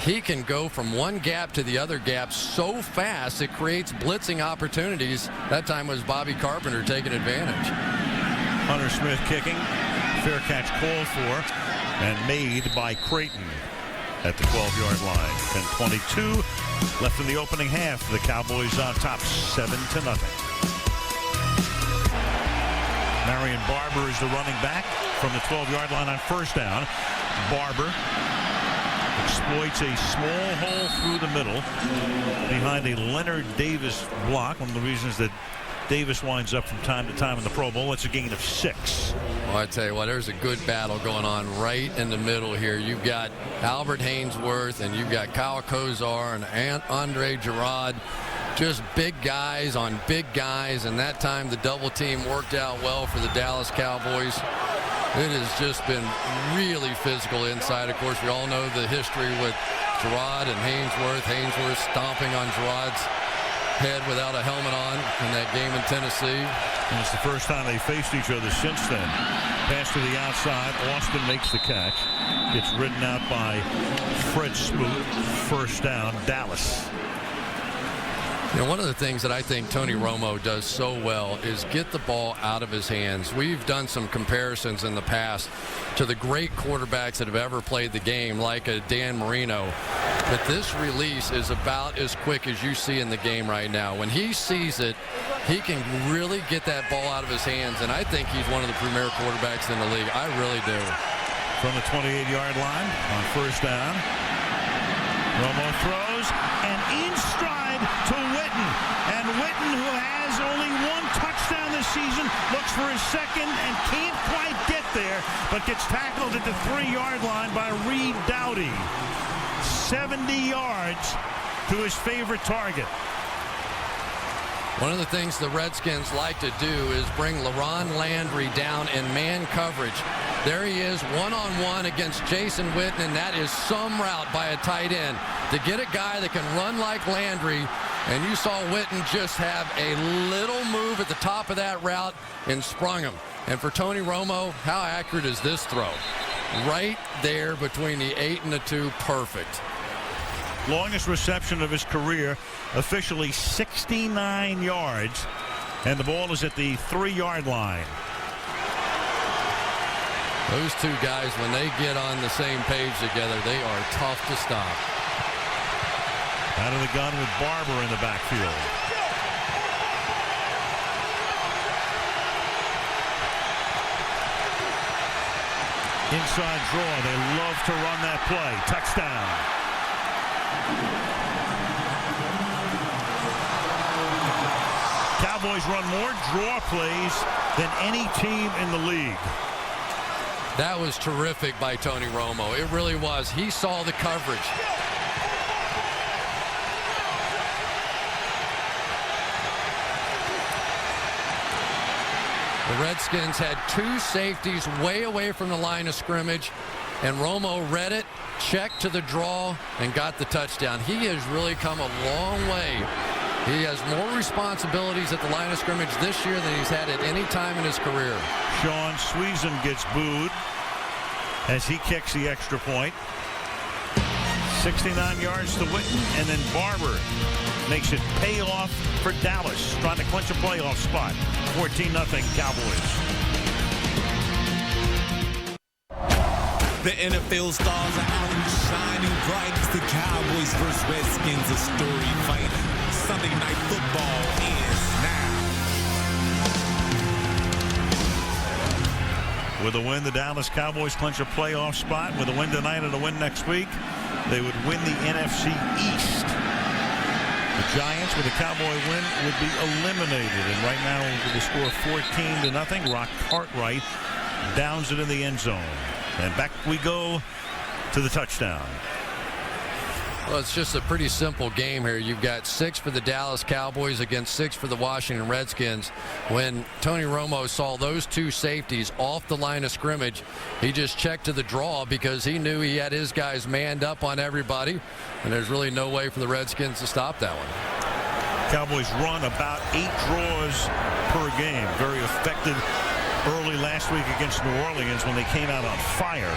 he can go from one gap to the other gap so fast it creates blitzing opportunities. That time was Bobby Carpenter taking advantage. Hunter Smith kicking. Fair catch called for and made by Creighton at the 12-yard line. 10:22 left in the opening half. The Cowboys on top 7-0. Marion Barber is the running back from the 12-yard line on 1st down. Barber exploits a small hole through the middle behind a Leonard Davis block. One of the reasons that Davis winds up from time to time in the Pro Bowl. It's a gain of 6. Well, I tell you what, there's a good battle going on right in the middle here. You've got Albert Haynesworth and you've got Kyle Kozar and Andre Gerard. Just big guys on big guys, and that time the double team worked out well for the Dallas Cowboys. It has just been really physical inside. Of course, we all know the history with Gerard and Haynesworth. Haynesworth stomping on Gerard's head without a helmet on in that game in Tennessee. And it's the first time they faced each other since then. Pass to the outside. Austin makes the catch. Gets ridden out by Fred Smoot. 1st down, Dallas. You know, one of the things that I think Tony Romo does so well is get the ball out of his hands. We've done some comparisons in the past to the great quarterbacks that have ever played the game, like a Dan Marino. But this release is about as quick as you see in the game right now. When he sees it, he can really get that ball out of his hands, and I think he's one of the premier quarterbacks in the league. I really do. from the 28-yard line on first down. Romo throws and in stride to Witten. And Witten, who has only one touchdown this season, looks for his second and can't quite get there, but gets tackled at the 3-yard line by Reed Doughty. 70 yards to his favorite target. One of the things the Redskins like to do is bring LaRon Landry down in man coverage. There he is, one-on-one against Jason Witten, and that is some route by a tight end. To get a guy that can run like Landry, and you saw Witten just have a little move at the top of that route and sprung him. And for Tony Romo, how accurate is this throw? Right there between the 8 and the 2, perfect. Longest reception of his career, officially 69 yards, and the ball is at the 3-yard line. Those two guys, when they get on the same page together, they are tough to stop. Out of the gun with Barber in the backfield. Inside draw, they love to run that play. Touchdown. Cowboys run more draw plays than any team in the league. That was terrific by Tony Romo. It really was. He saw the coverage. The Redskins had 2 safeties way away from the line of scrimmage, and Romo read it, checked to the draw, and got the touchdown. He has really come a long way. He has more responsibilities at the line of scrimmage this year than he's had at any time in his career. Sean Sweezan gets booed as he kicks the extra point. 69 yards to Witten, and then Barber makes it pay off for Dallas, trying to clinch a playoff spot. 14-0 Cowboys. The NFL stars are out and shining bright. It's the Cowboys versus Redskins, a storied fight. Sunday Night Football is now. With a win, the Dallas Cowboys clinch a playoff spot. With a win tonight and a win next week, they would win the NFC East. The Giants, with a Cowboy win, would be eliminated. And right now, with the score 14-0, Rock Cartwright downs it in the end zone. And back we go to the touchdown. Well, it's just a pretty simple game here. You've got 6 for the Dallas Cowboys against 6 for the Washington Redskins. When Tony Romo saw those 2 safeties off the line of scrimmage, he just checked to the draw because he knew he had his guys manned up on everybody, and there's really no way for the Redskins to stop that one. Cowboys run about 8 draws per game. Very effective early last week against New Orleans when they came out on fire.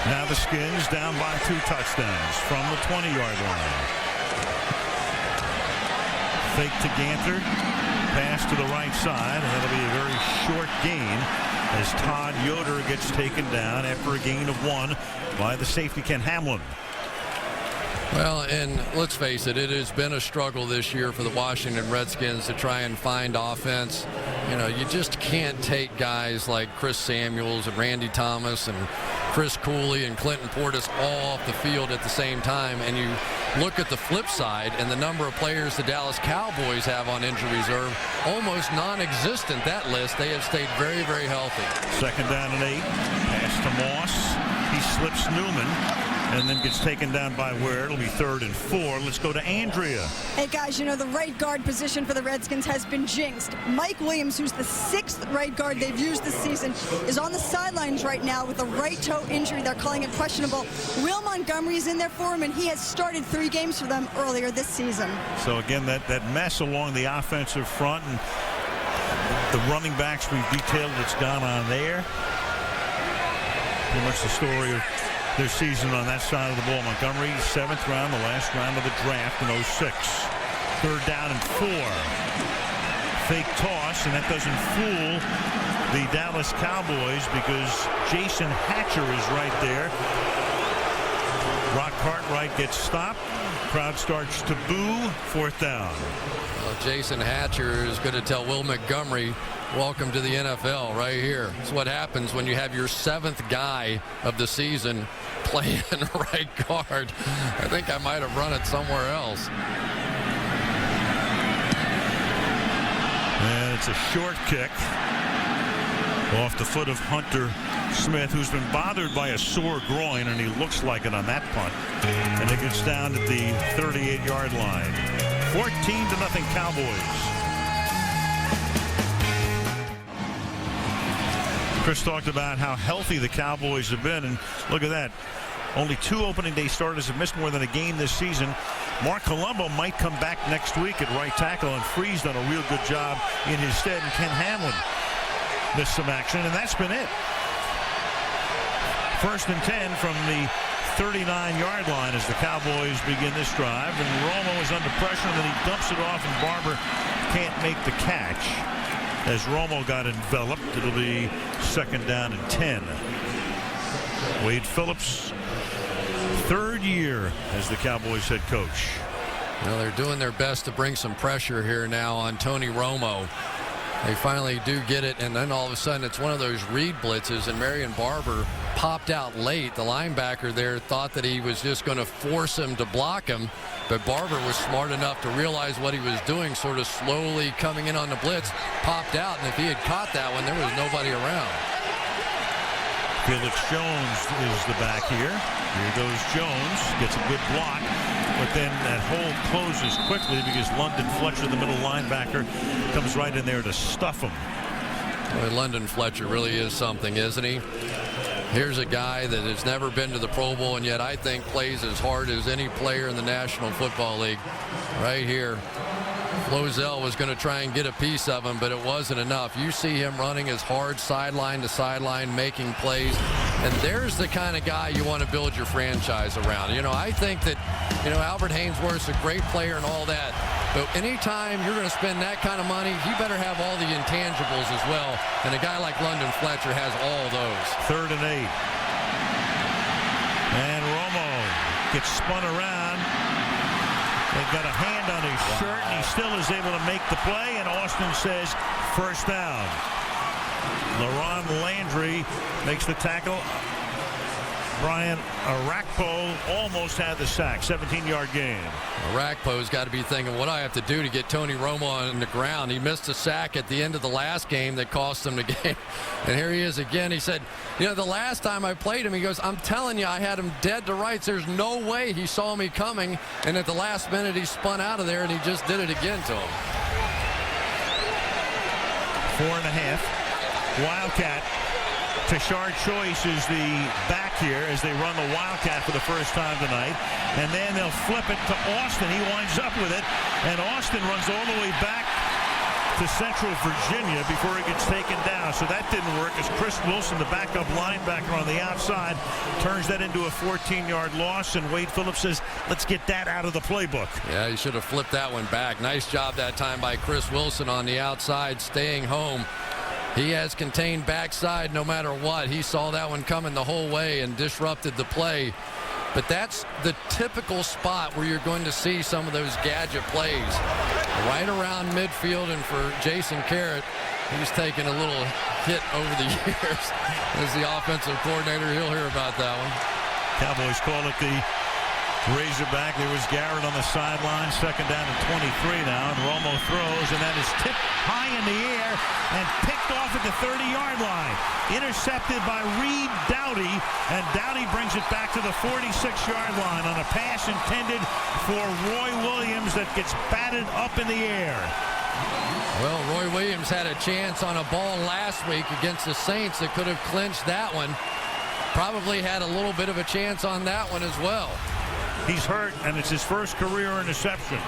Now the Skins down by 2 touchdowns from the 20-yard line. Fake to Ganther. Pass to the right side, and that'll be a very short gain as Todd Yoder gets taken down after a gain of 1 by the safety Ken Hamlin. Well, and let's face it, it has been a struggle this year for the Washington Redskins to try and find offense. You know, you just can't take guys like Chris Samuels and Randy Thomas and Chris Cooley and Clinton Portis all off the field at the same time, and you look at the flip side and the number of players the Dallas Cowboys have on injury reserve, almost non-existent, that list. They have stayed very, very healthy. 2nd down and 8. Pass to Moss. He slips Newman and then gets taken down by Ware. It'll be 3rd and 4. Let's go to Andrea. Hey, guys, you know, the right guard position for the Redskins has been jinxed. Mike Williams, who's the 6th right guard they've used this season, is on the sidelines right now with a right toe injury. They're calling it questionable. Will Montgomery's in there for him, and he has started 3 games for them earlier this season. So, again, that mess along the offensive front and the running backs we've detailed what's gone on there. Pretty much the story of their season on that side of the ball. Montgomery, 7th round, the last round of the draft in 06. 3rd down and 4. Fake toss, and that doesn't fool the Dallas Cowboys because Jason Hatcher is right there. Rock Cartwright gets stopped. Crowd starts to boo. 4th down. Well, Jason Hatcher is going to tell Will Montgomery, welcome to the NFL right here. It's what happens when you have your 7th guy of the season playing right guard. I think I might have run it somewhere else. And it's a short kick off the foot of Hunter Smith, who's been bothered by a sore groin, and he looks like it on that punt. And it gets down at the 38-yard line. 14-0 Cowboys. Chris talked about how healthy the Cowboys have been, and look at that. Only 2 opening day starters have missed more than a game this season. Mark Colombo might come back next week at right tackle, and Freeze done a real good job in his stead, and Ken Hamlin missed some action, and that's been it. 1st and 10 from the 39-yard line as the Cowboys begin this drive, and Romo is under pressure, and then he dumps it off, and Barber can't make the catch. As Romo got enveloped, it'll be 2nd down and 10. Wade Phillips, 3rd year as the Cowboys head coach. Well, they're doing their best to bring some pressure here now on Tony Romo. They finally do get it, and then all of a sudden it's one of those read blitzes, and Marion Barber popped out late. The linebacker there thought that he was just going to force him to block him, but Barber was smart enough to realize what he was doing, sort of slowly coming in on the blitz, popped out, and if he had caught that one, there was nobody around. Felix Jones is the back here. Here goes Jones, gets a good block, but then that hole closes quickly because London Fletcher, the middle linebacker, comes right in there to stuff him. Well, London Fletcher really is something, isn't he? Here's a guy that has never been to the Pro Bowl, and yet I think plays as hard as any player in the National Football League. Right here, Flozell was going to try and get a piece of him, but it wasn't enough. You see him running as hard sideline to sideline, making plays, and there's the kind of guy you want to build your franchise around. You know, I think that, you know, Albert Haynesworth's a great player and all that, but anytime you're going to spend that kind of money, he better have all the intangibles as well, and a guy like London Fletcher has all those. 3rd and 8. And Romo gets spun around. They've got a hand on his shirt, and he still is able to make the play, and Austin says 1st down. LaRon Landry makes the tackle. Brian Arakpo almost had the sack. 17-yard gain. Arakpo's got to be thinking, what do I have to do to get Tony Romo on the ground? He missed a sack at the end of the last game that cost him the game. And here he is again. He said, you know, the last time I played him, he goes, I'm telling you, I had him dead to rights. There's no way he saw me coming. And at the last minute, he spun out of there, and he just did it again to him. 4.5. Wildcat. Tashard Choice is the back here as they run the Wildcat for the first time tonight. And then they'll flip it to Austin. He winds up with it. And Austin runs all the way back to Central Virginia before he gets taken down. So that didn't work as Chris Wilson, the backup linebacker on the outside, turns that into a 14-yard loss. And Wade Phillips says, let's get that out of the playbook. Yeah, you should have flipped that one back. Nice job that time by Chris Wilson on the outside, staying home. He has contained backside no matter what. He saw that one coming the whole way and disrupted the play. But that's the typical spot where you're going to see some of those gadget plays. Right around midfield, and for Jason Garrett, he's taken a little hit over the years as the offensive coordinator. He'll hear about that one. Cowboys call it the Razorback. There was Garrett on the sideline. 2nd down and 23 now, and Romo throws, and that is tipped high in the air and picked off at the 30-yard line. Intercepted by Reed Doughty, and Doughty brings it back to the 46-yard line on a pass intended for Roy Williams that gets batted up in the air. Well, Roy Williams had a chance on a ball last week against the Saints that could have clinched that one. Probably had a little bit of a chance on that one as well. He's hurt, and it's his first career interception.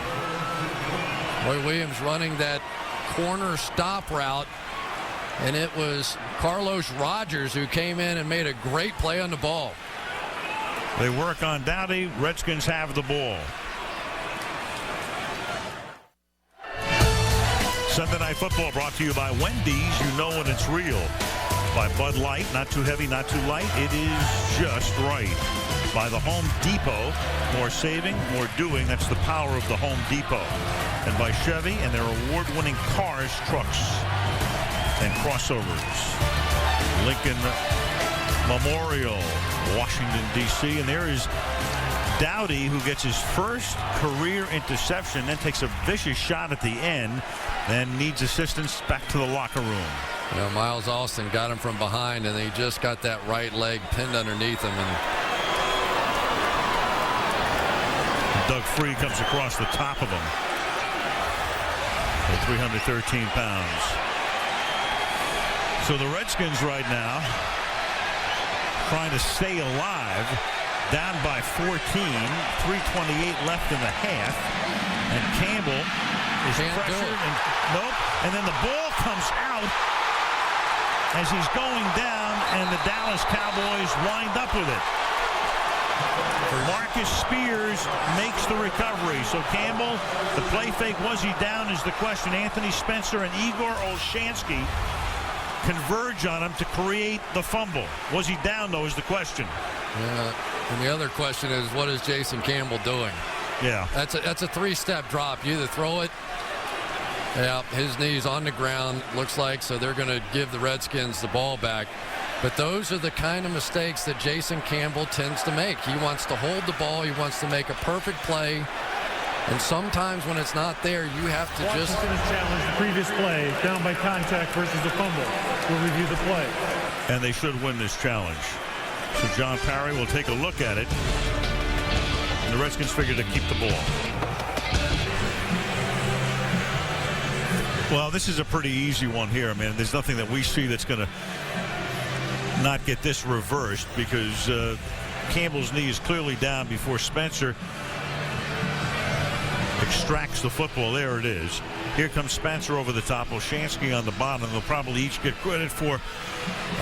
Roy Williams running that corner stop route, and it was Carlos Rogers who came in and made a great play on the ball. They work on Doughty. Redskins have the ball. Sunday Night Football brought to you by Wendy's. You know when it's real. By Bud Light, not too heavy, not too light. It is just right. By the Home Depot, more saving, more doing. That's the power of the Home Depot. And by Chevy and their award-winning cars, trucks. and crossovers. Lincoln Memorial, Washington, D.C. And there is Dowdy, who gets his first career interception, then takes a vicious shot at the end, and needs assistance back to the locker room. You know, Miles Austin got him from behind, and he just got that right leg pinned underneath him. And Doug Free comes across the top of him at 313 pounds. So the Redskins right now trying to stay alive, down by 14, 3:28 left in the half, and Campbell is pressured, and nope, and then the ball comes out as he's going down, and the Dallas Cowboys wind up with it. Marcus Spears makes the recovery. So Campbell, the play fake, was he down is the question. Anthony Spencer and Igor Olshansky converge on him to create the fumble. Was he down, though, is the question. Yeah, and the other question is, what is Jason Campbell doing? Yeah. That's a three-step drop. You either throw it, yeah, his knee's on the ground, looks like, so they're going to give the Redskins the ball back. But those are the kind of mistakes that Jason Campbell tends to make. He wants to hold the ball. He wants to make a perfect play. And sometimes when it's not there, you have to just... Washington has challenged the previous play, down by contact versus a fumble. We'll review the play. And they should win this challenge. So John Parry will take a look at it. And the Redskins figure to keep the ball. Well, this is a pretty easy one here. I mean, there's nothing that we see that's going to not get this reversed, because Campbell's knee is clearly down before Spencer extracts the football. There it is. Here comes Spencer over the top. Olshansky on the bottom. They'll probably each get credit for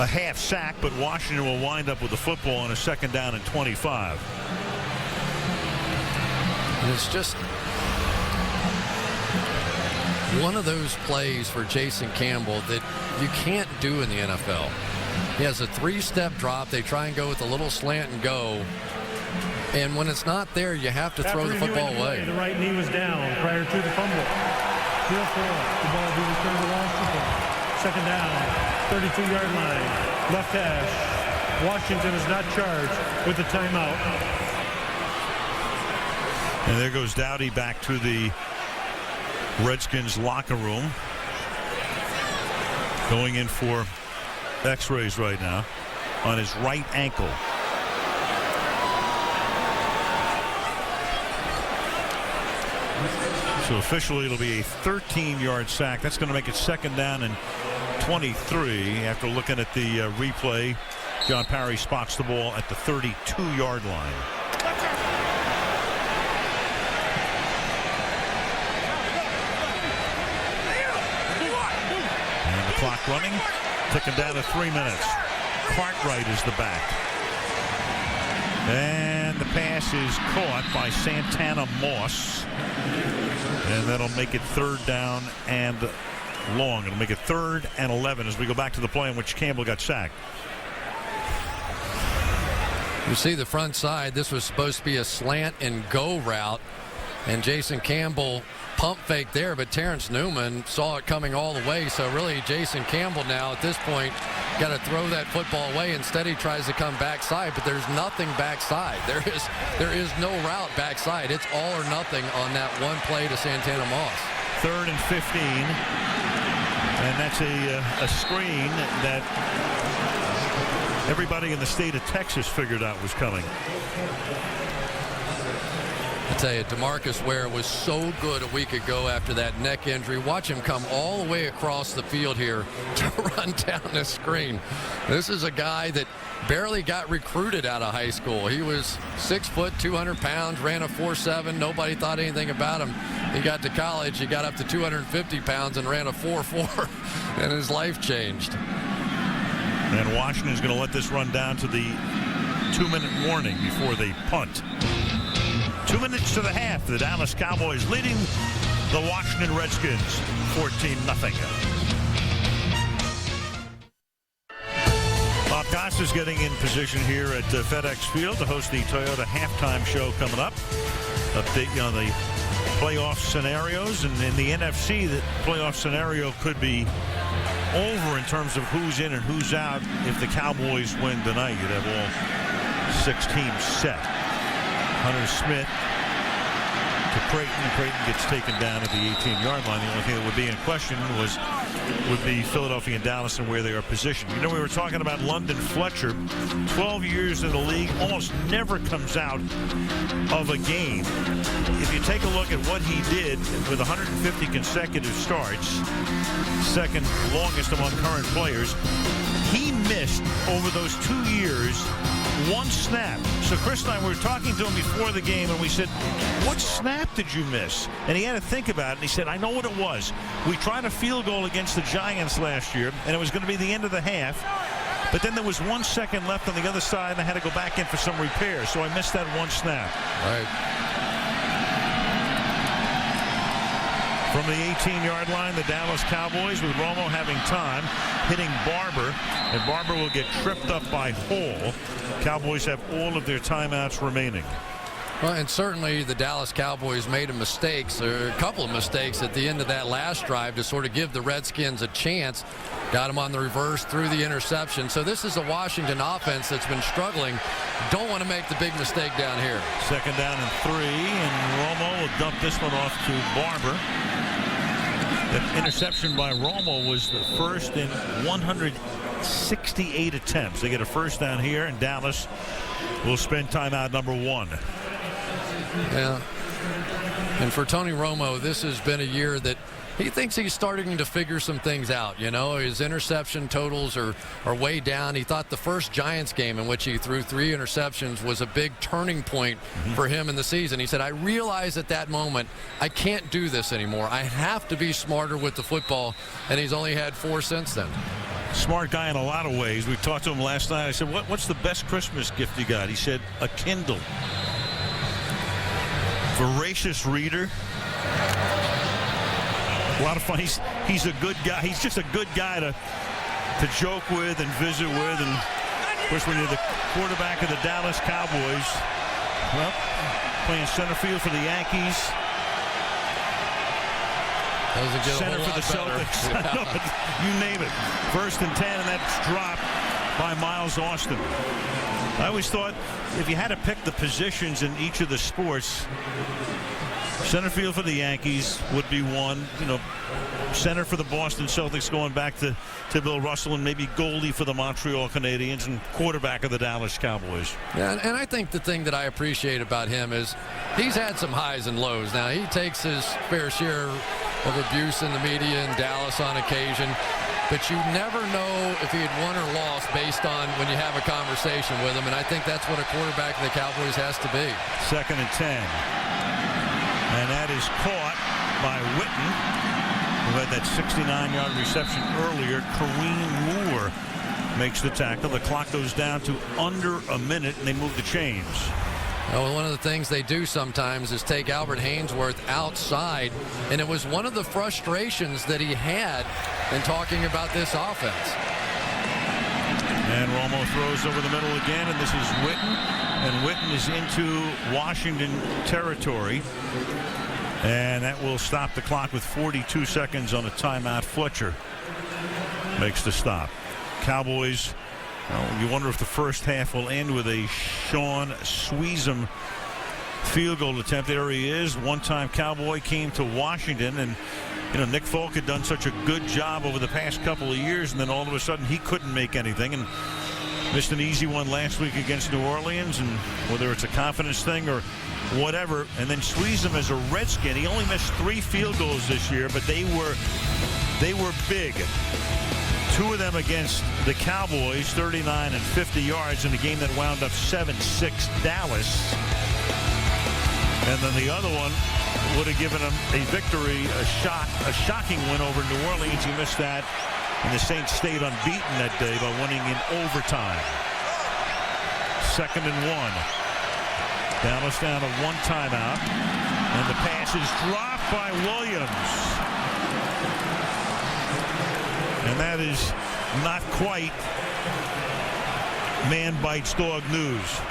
a half sack, but Washington will wind up with the football on a 2nd down and 25. And it's just one of those plays for Jason Campbell that you can't do in the NFL. He has a 3-step drop. They try and go with a little slant and go. And when it's not there, you have to throw the football away. The right knee was down prior to the fumble. Field 4. The ball will be returned to Washington. 2nd down, 32-yard line. Left hash. Washington is not charged with the timeout. And there goes Dowdy back to the Redskins locker room. Going in for X-rays right now on his right ankle. So officially it'll be a 13-yard sack. That's going to make it 2nd down and 23. After looking at the replay, John Parry spots the ball at the 32-yard line. And the clock running, ticking down to 3 minutes. Cartwright is the back. And the pass is caught by Santana Moss. And that'll make it 3rd down and long. It'll make it 3rd and 11 as we go back to the play in which Campbell got sacked. You see the front side. This was supposed to be a slant and go route. And Jason Campbell pump fake there, but Terrence Newman saw it coming all the way. So really Jason Campbell now at this point got to throw that football away. Instead he tries to come backside, but there's nothing backside. There is no route backside. It's all or nothing on that one play to Santana Moss. 3rd and 15, and that's a screen that everybody in the state of Texas figured out was coming. I tell you, DeMarcus Ware was so good a week ago after that neck injury. Watch him come all the way across the field here to run down the screen. This is a guy that barely got recruited out of high school. He was 6 foot, 200 pounds, ran a 4.7. Nobody thought anything about him. He got to college, he got up to 250 pounds and ran a 4.4, and his life changed. And Washington's going to let this run down to the 2-minute warning before they punt. 2 minutes to the half. The Dallas Cowboys leading the Washington Redskins 14-0. Bob Costas getting in position here at FedEx Field to host the Toyota halftime show coming up. Update you on the playoff scenarios. And in the NFC, the playoff scenario could be over in terms of who's in and who's out. If the Cowboys win tonight, you'd have all 6 teams set. Hunter Smith to Creighton. Creighton gets taken down at the 18-yard line. The only thing that would be in question would be Philadelphia and Dallas and where they are positioned. You know, we were talking about London Fletcher. 12 years in the league, almost never comes out of a game. If you take a look at what he did with 150 consecutive starts, second longest among current players, he missed over those 2 years 1 snap. So Chris and I were talking to him before the game, and we said, what snap did you miss? And he had to think about it, and he said, I know what it was. We tried a field goal against the Giants last year, and it was going to be the end of the half. But then there was 1 second left on the other side, and I had to go back in for some repairs. So I missed that 1 snap. Right. From the 18-yard line, the Dallas Cowboys, with Romo having time, hitting Barber, and Barber will get tripped up by Hall. Cowboys have all of their timeouts remaining. Well, and certainly the Dallas Cowboys made a couple of mistakes at the end of that last drive to sort of give the Redskins a chance. Got them on the reverse, threw the interception. So this is a Washington offense that's been struggling. Don't want to make the big mistake down here. 2nd down and 3, and Romo will dump this one off to Barber. That interception by Romo was the first in 168 attempts. They get a first down here, and Dallas will spend timeout number 1. Yeah. And for Tony Romo, this has been a year that he thinks he's starting to figure some things out. You know, his interception totals are way down. He thought the first Giants game in which he threw 3 interceptions was a big turning point for him in the season. He said, I realized at that moment I can't do this anymore. I have to be smarter with the football, and he's only had 4 since then. Smart guy in a lot of ways. We talked to him last night. I said, what's the best Christmas gift you got? He said, a Kindle. Voracious reader. A lot of fun. He's a good guy. He's just a good guy to joke with and visit with. And of course, when you're the quarterback of the Dallas Cowboys, well, playing center field for the Yankees, center for the Celtics. Yeah. You name it. 1st and 10, and that's dropped by Miles Austin. I always thought if you had to pick the positions in each of the sports, center field for the Yankees would be one. You know, center for the Boston Celtics going back to Bill Russell, and maybe goalie for the Montreal Canadiens, and quarterback of the Dallas Cowboys. Yeah, and I think the thing that I appreciate about him is he's had some highs and lows. Now, he takes his fair share of abuse in the media in Dallas on occasion, but you never know if he had won or lost based on when you have a conversation with him, and I think that's what a quarterback of the Cowboys has to be. 2nd and 10. And that is caught by Witten, who had that 69-yard reception earlier. Kareem Moore makes the tackle. The clock goes down to under a minute, and they move the chains. Well, one of the things they do sometimes is take Albert Haynesworth outside, and it was one of the frustrations that he had in talking about this offense. And Romo throws over the middle again, and this is Witten. And Witten is into Washington territory. And that will stop the clock with 42 seconds on a timeout. Fletcher makes the stop. Cowboys, well, you wonder if the first half will end with a Sean Sweezum field goal attempt. There he is. One-time Cowboy, came to Washington, and you know, Nick Folk had done such a good job over the past couple of years, and then all of a sudden he couldn't make anything, and missed an easy one last week against New Orleans, and whether it's a confidence thing or whatever. And then Sweezum as a Redskin, he only missed 3 field goals this year, but they were big. 2 of them against the Cowboys, 39 and 50 yards in a game that wound up 7-6 Dallas. And then the other one would have given him a victory, a shocking win over New Orleans. He missed that, and the Saints stayed unbeaten that day by winning in overtime. 2nd and 1. Dallas down to 1 timeout, and the pass is dropped by Williams. And that is not quite man bites dog news.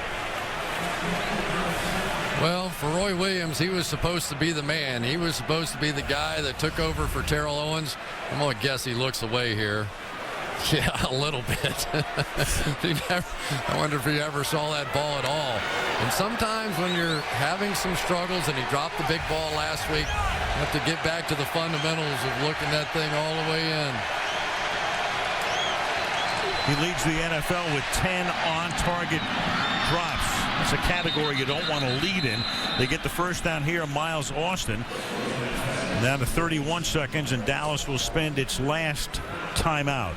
Well, for Roy Williams, he was supposed to be the man. He was supposed to be the guy that took over for Terrell Owens. I'm going to guess he looks away here. Yeah, a little bit. I wonder if he ever saw that ball at all. And sometimes when you're having some struggles, and he dropped the big ball last week, you have to get back to the fundamentals of looking that thing all the way in. He leads the NFL with 10 on-target drops. It's a category you don't want to lead in. They get the first down here, Miles Austin. Down to 31 seconds, and Dallas will spend its last timeout.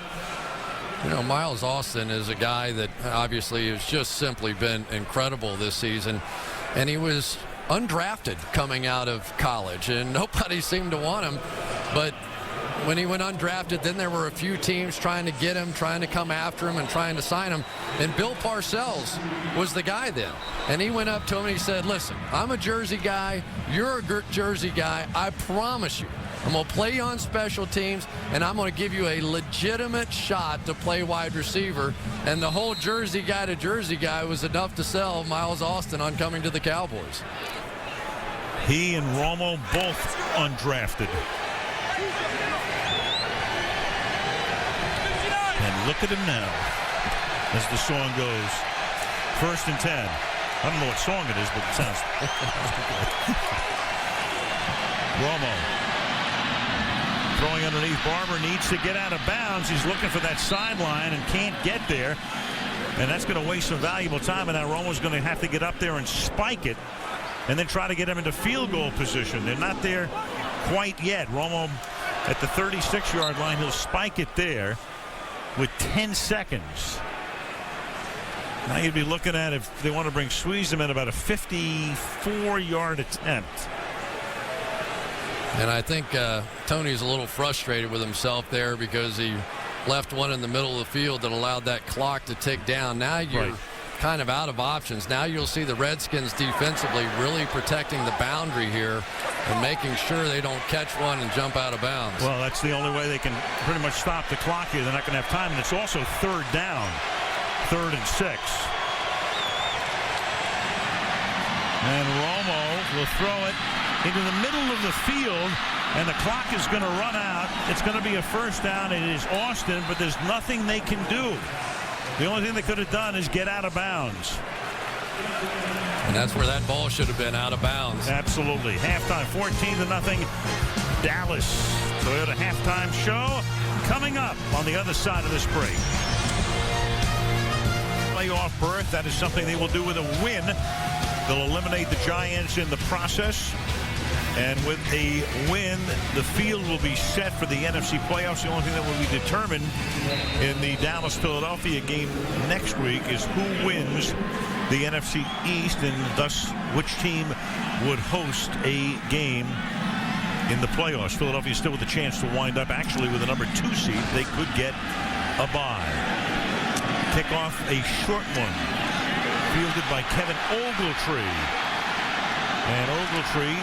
You know, Miles Austin is a guy that obviously has just simply been incredible this season. And he was undrafted coming out of college, and nobody seemed to want him. But when he went undrafted, then there were a few teams trying to get him, trying to come after him, and trying to sign him. And Bill Parcells was the guy then. And he went up to him and he said, listen, I'm a Jersey guy. You're a Jersey guy. I promise you, I'm going to play you on special teams, and I'm going to give you a legitimate shot to play wide receiver. And the whole Jersey guy to Jersey guy was enough to sell Miles Austin on coming to the Cowboys. He and Romo both undrafted. And look at him now as the song goes. 1st and 10. I don't know what song it is, but it sounds good. Romo throwing underneath. Barber needs to get out of bounds. He's looking for that sideline and can't get there. And that's going to waste some valuable time. And now Romo's going to have to get up there and spike it and then try to get him into field goal position. They're not there quite yet. Romo at the 36-yard line. He'll spike it there with 10 seconds. Now you'd be looking at, if they want to squeeze him in, about a 54-yard attempt. And I think Tony's a little frustrated with himself there because he left one in the middle of the field that allowed that clock to tick down. Now you're kind of out of options. Now you'll see the Redskins defensively really protecting the boundary here and making sure they don't catch one and jump out of bounds. Well, that's the only way they can pretty much stop the clock here. They're not going to have time, and it's also 3rd down. 3rd and 6. And Romo will throw it into the middle of the field, and the clock is going to run out. It's going to be a 1st down. It is Austin, but there's nothing they can do. The only thing they could have done is get out of bounds. And that's where that ball should have been, out of bounds. Absolutely. Halftime, 14-0. Dallas. Toyota halftime show coming up on the other side of this break. Playoff berth, that is something they will do with a win. They'll eliminate the Giants in the process. And with a win, the field will be set for the NFC playoffs. The only thing that will be determined in the Dallas-Philadelphia game next week is who wins the NFC East, and thus which team would host a game in the playoffs. Philadelphia still with a chance to wind up actually with a number 2 seed. They could get a bye. Kick off a short one, fielded by Kevin Ogletree. And Ogletree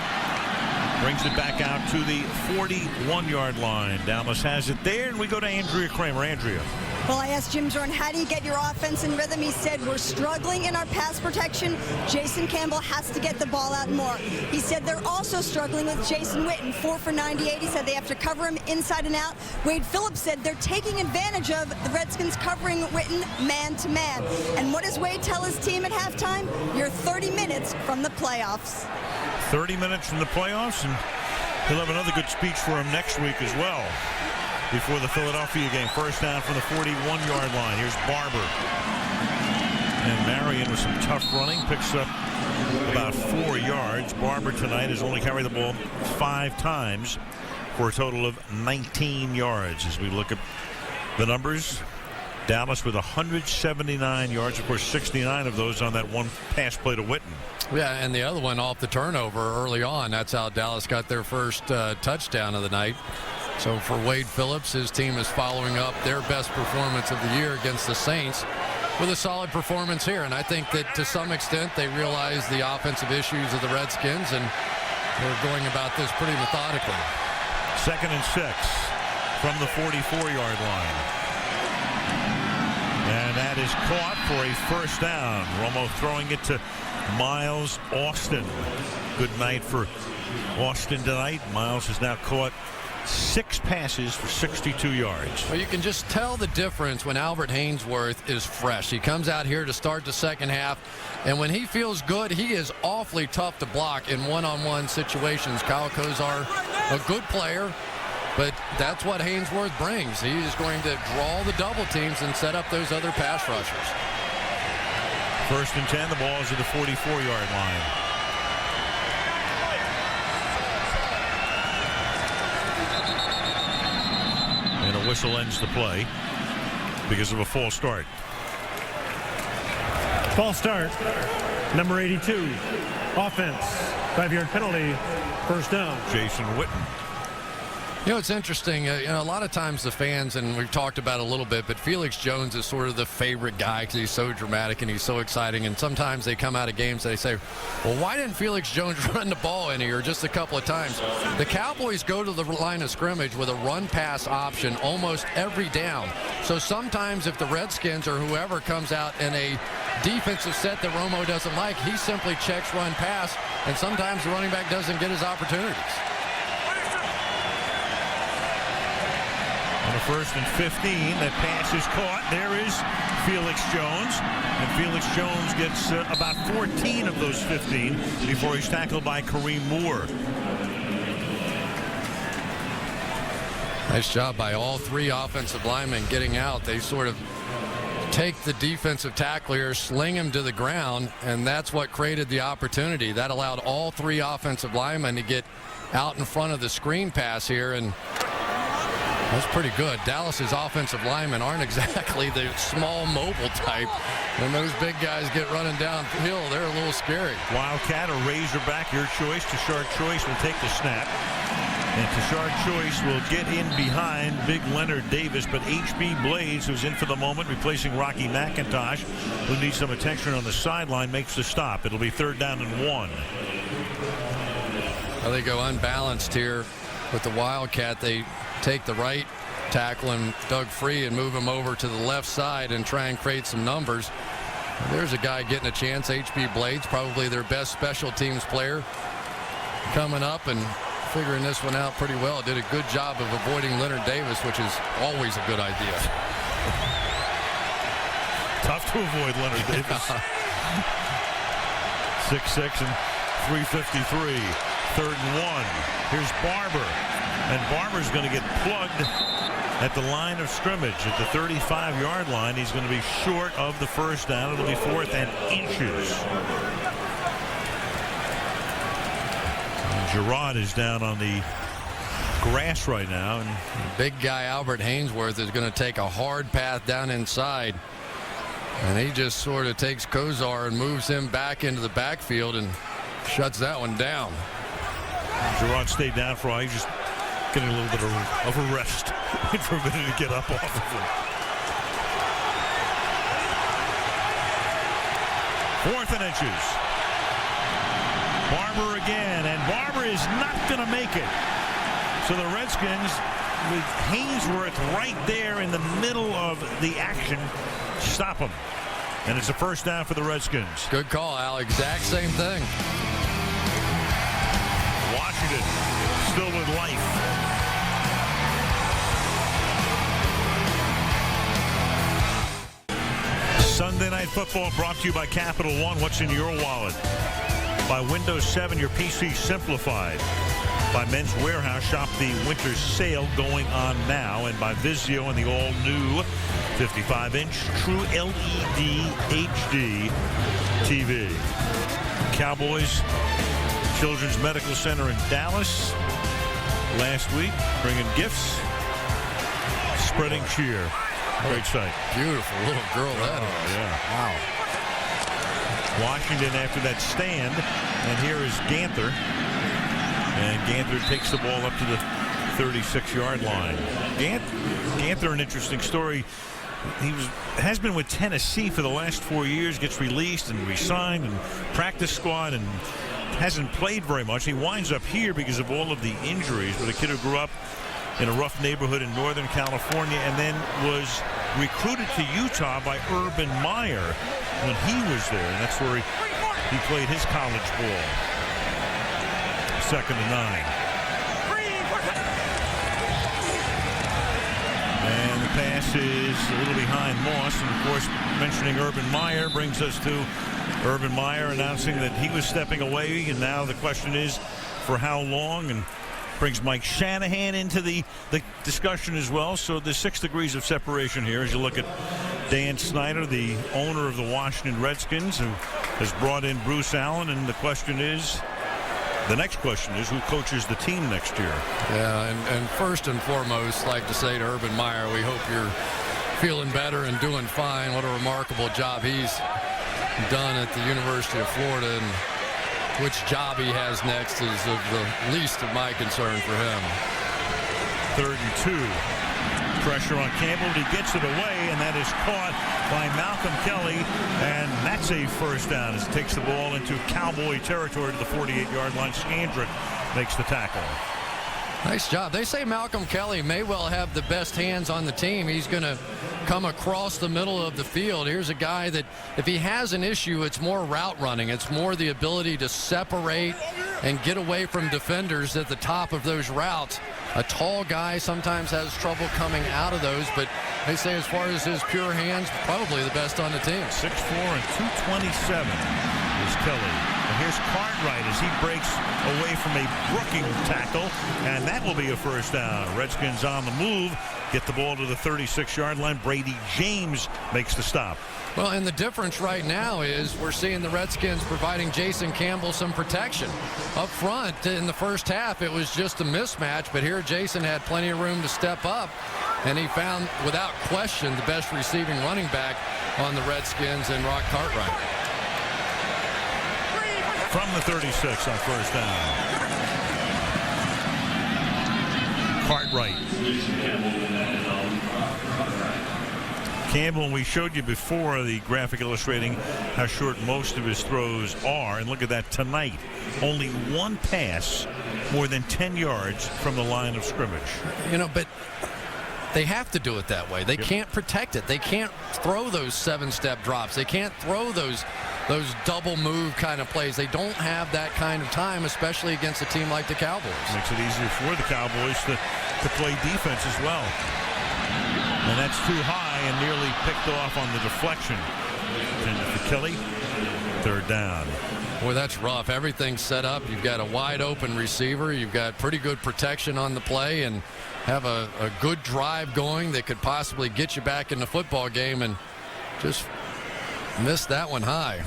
brings it back out to the 41-yard line. Dallas has it there, and we go to Andrea Kramer. Andrea. Well, I asked Jim Jordan, how do you get your offense in rhythm? He said, we're struggling in our pass protection. Jason Campbell has to get the ball out more. He said they're also struggling with Jason Witten, 4 for 98. He said they have to cover him inside and out. Wade Phillips said they're taking advantage of the Redskins covering Witten man to man. And what does Wade tell his team at halftime? You're 30 minutes from the playoffs. 30 minutes from the playoffs, and he'll have another good speech for him next week as well before the Philadelphia game. 1st down from the 41-yard line. Here's Barber. And Marion with some tough running picks up about 4 yards. Barber tonight has only carried the ball 5 times for a total of 19 yards. As we look at the numbers, Dallas with 179 yards. Of course, 69 of those on that one pass play to Witten. Yeah, and the other one off the turnover early on. That's how Dallas got their first touchdown of the night. So for Wade Phillips, his team is following up their best performance of the year against the Saints with a solid performance here. And I think that to some extent they realize the offensive issues of the Redskins, and they're going about this pretty methodically. 2nd and 6 from the 44-yard line. And that is caught for a 1st down. Romo throwing it to Miles Austin. Good night for Austin tonight. Miles has now caught 6 passes for 62 yards. Well, you can just tell the difference when Albert Haynesworth is fresh. He comes out here to start the second half, and when he feels good, he is awfully tough to block in one-on-one situations. Kyle Kozar, a good player, but that's what Haynesworth brings. He is going to draw the double teams and set up those other pass rushers. 1st and 10, the ball is at the 44-yard line. And a whistle ends the play because of a false start. False start. Number 82. Offense. 5-yard penalty. 1st down. Jason Witten. You know, it's interesting. A lot of times the fans, and we've talked about it a little bit, but Felix Jones is sort of the favorite guy because he's so dramatic and he's so exciting. And sometimes they come out of games and they say, well, why didn't Felix Jones run the ball in here just a couple of times? The Cowboys go to the line of scrimmage with a run-pass option almost every down. So sometimes if the Redskins or whoever comes out in a defensive set that Romo doesn't like, he simply checks run-pass, and sometimes the running back doesn't get his opportunities. On the 1st and 15, that pass is caught. There is Felix Jones. And Felix Jones gets about 14 of those 15 before he's tackled by Kareem Moore. Nice job by all 3 offensive linemen getting out. They sort of take the defensive tackle here, sling him to the ground, and that's what created the opportunity. That allowed all 3 offensive linemen to get out in front of the screen pass here, and that's pretty good. Dallas's offensive linemen aren't exactly the small mobile type. When those big guys get running downhill, they're a little scary. Wildcat or Razorback, your choice. Tashard Choice will take the snap. And Tashard Choice will get in behind big Leonard Davis, but H.B. Blades, who's in for the moment, replacing Rocky McIntosh, who needs some attention on the sideline, makes the stop. It'll be 3rd down and 1. Well, they go unbalanced here with the Wildcat. They take the right tackle and Doug Free and move him over to the left side and try and create some numbers. There's a guy getting a chance. H.B. Blades, probably their best special teams player, coming up and figuring this one out pretty well. Did a good job of avoiding Leonard Davis, which is always a good idea. Tough to avoid Leonard Davis. 6'6" and 353. 3rd and 1. Here's Barber. And Barber's going to get plugged at the line of scrimmage at the 35-yard line. He's going to be short of the 1st down. It'll be 4th and inches. And Gerard is down on the grass right now. And big guy Albert Haynesworth is going to take a hard path down inside. And he just sort of takes Kozar and moves him back into the backfield and shuts that one down. Gerard stayed down for a while. He's just getting a little bit of a rest for a minute to get up off of him. 4th and inches. Barber again, and Barber is not going to make it. So the Redskins, with Haynesworth right there in the middle of the action, stop him. And it's a 1st down for the Redskins. Good call, Al. Exact same thing. Washington still with life. Sunday Night Football brought to you by Capital One. What's in your wallet? By Windows 7, your PC simplified. By Men's Warehouse, shop the winter sale going on now. And by Vizio and the all-new 55-inch True LED HD TV. Cowboys Children's Medical Center in Dallas last week, bringing gifts, spreading cheer. Great sight. Beautiful little girl that is. Yeah. Wow. Washington after that stand, and here is Ganther. And Ganther takes the ball up to the 36-yard line. Ganther, an interesting story. He has been with Tennessee for the last 4 years, gets released and re-signed and practice squad and hasn't played very much. He winds up here because of all of the injuries, but a kid who grew up in a rough neighborhood in Northern California and then was recruited to Utah by Urban Meyer when he was there, and that's where he played his college ball. 2nd and 9. And the pass is a little behind Moss, and of course mentioning Urban Meyer brings us to Urban Meyer announcing that he was stepping away, and now the question is for how long, and brings Mike Shanahan into the discussion as well. So there's 6 degrees of separation here as you look at Dan Snyder, the owner of the Washington Redskins, who has brought in Bruce Allen, and the next question is who coaches the team next year. Yeah, and first and foremost, like to say to Urban Meyer, we hope you're feeling better and doing fine. What a remarkable job he's done at the University of Florida, and which job he has next is of the least of my concern for him. 3rd and 2. Pressure on Campbell. He gets it away, and that is caught by Malcolm Kelly, and that's a first down as it takes the ball into Cowboy territory to the 48-yard line. Skandrick makes the tackle. Nice job. They say Malcolm Kelly may well have the best hands on the team. He's going to come across the middle of the field. Here's a guy that if he has an issue, it's more route running. It's more the ability to separate and get away from defenders at the top of those routes. A tall guy sometimes has trouble coming out of those, but they say as far as his pure hands, probably the best on the team. 6'4" and 227 is Kelly. And here's Cartwright as he breaks away from a brooking tackle, and that will be a first down. Redskins on the move, get the ball to the 36-yard line. Brady James makes the stop. Well, and the difference right now is we're seeing the Redskins providing Jason Campbell some protection. Up front in the first half, it was just a mismatch, but here Jason had plenty of room to step up, and he found, without question, the best receiving running back on the Redskins in Rock Cartwright. From the 36 on first down. Cartwright. Campbell, we showed you before the graphic illustrating how short most of his throws are, and look at that tonight. Only one pass more than 10 yards from the line of scrimmage. You know, but they have to do it that way. They can't protect it. They can't throw those 7-step drops. They can't throw those double move kind of plays. They don't have that kind of time, especially against a team like the Cowboys. Makes it easier for the Cowboys to play defense as well. And that's too high and nearly picked off on the deflection. And for Kelly, 3rd down. Boy, that's rough. Everything's set up. You've got a wide open receiver. You've got pretty good protection on the play, and have a good drive going that could possibly get you back in the football game, and just missed that one high.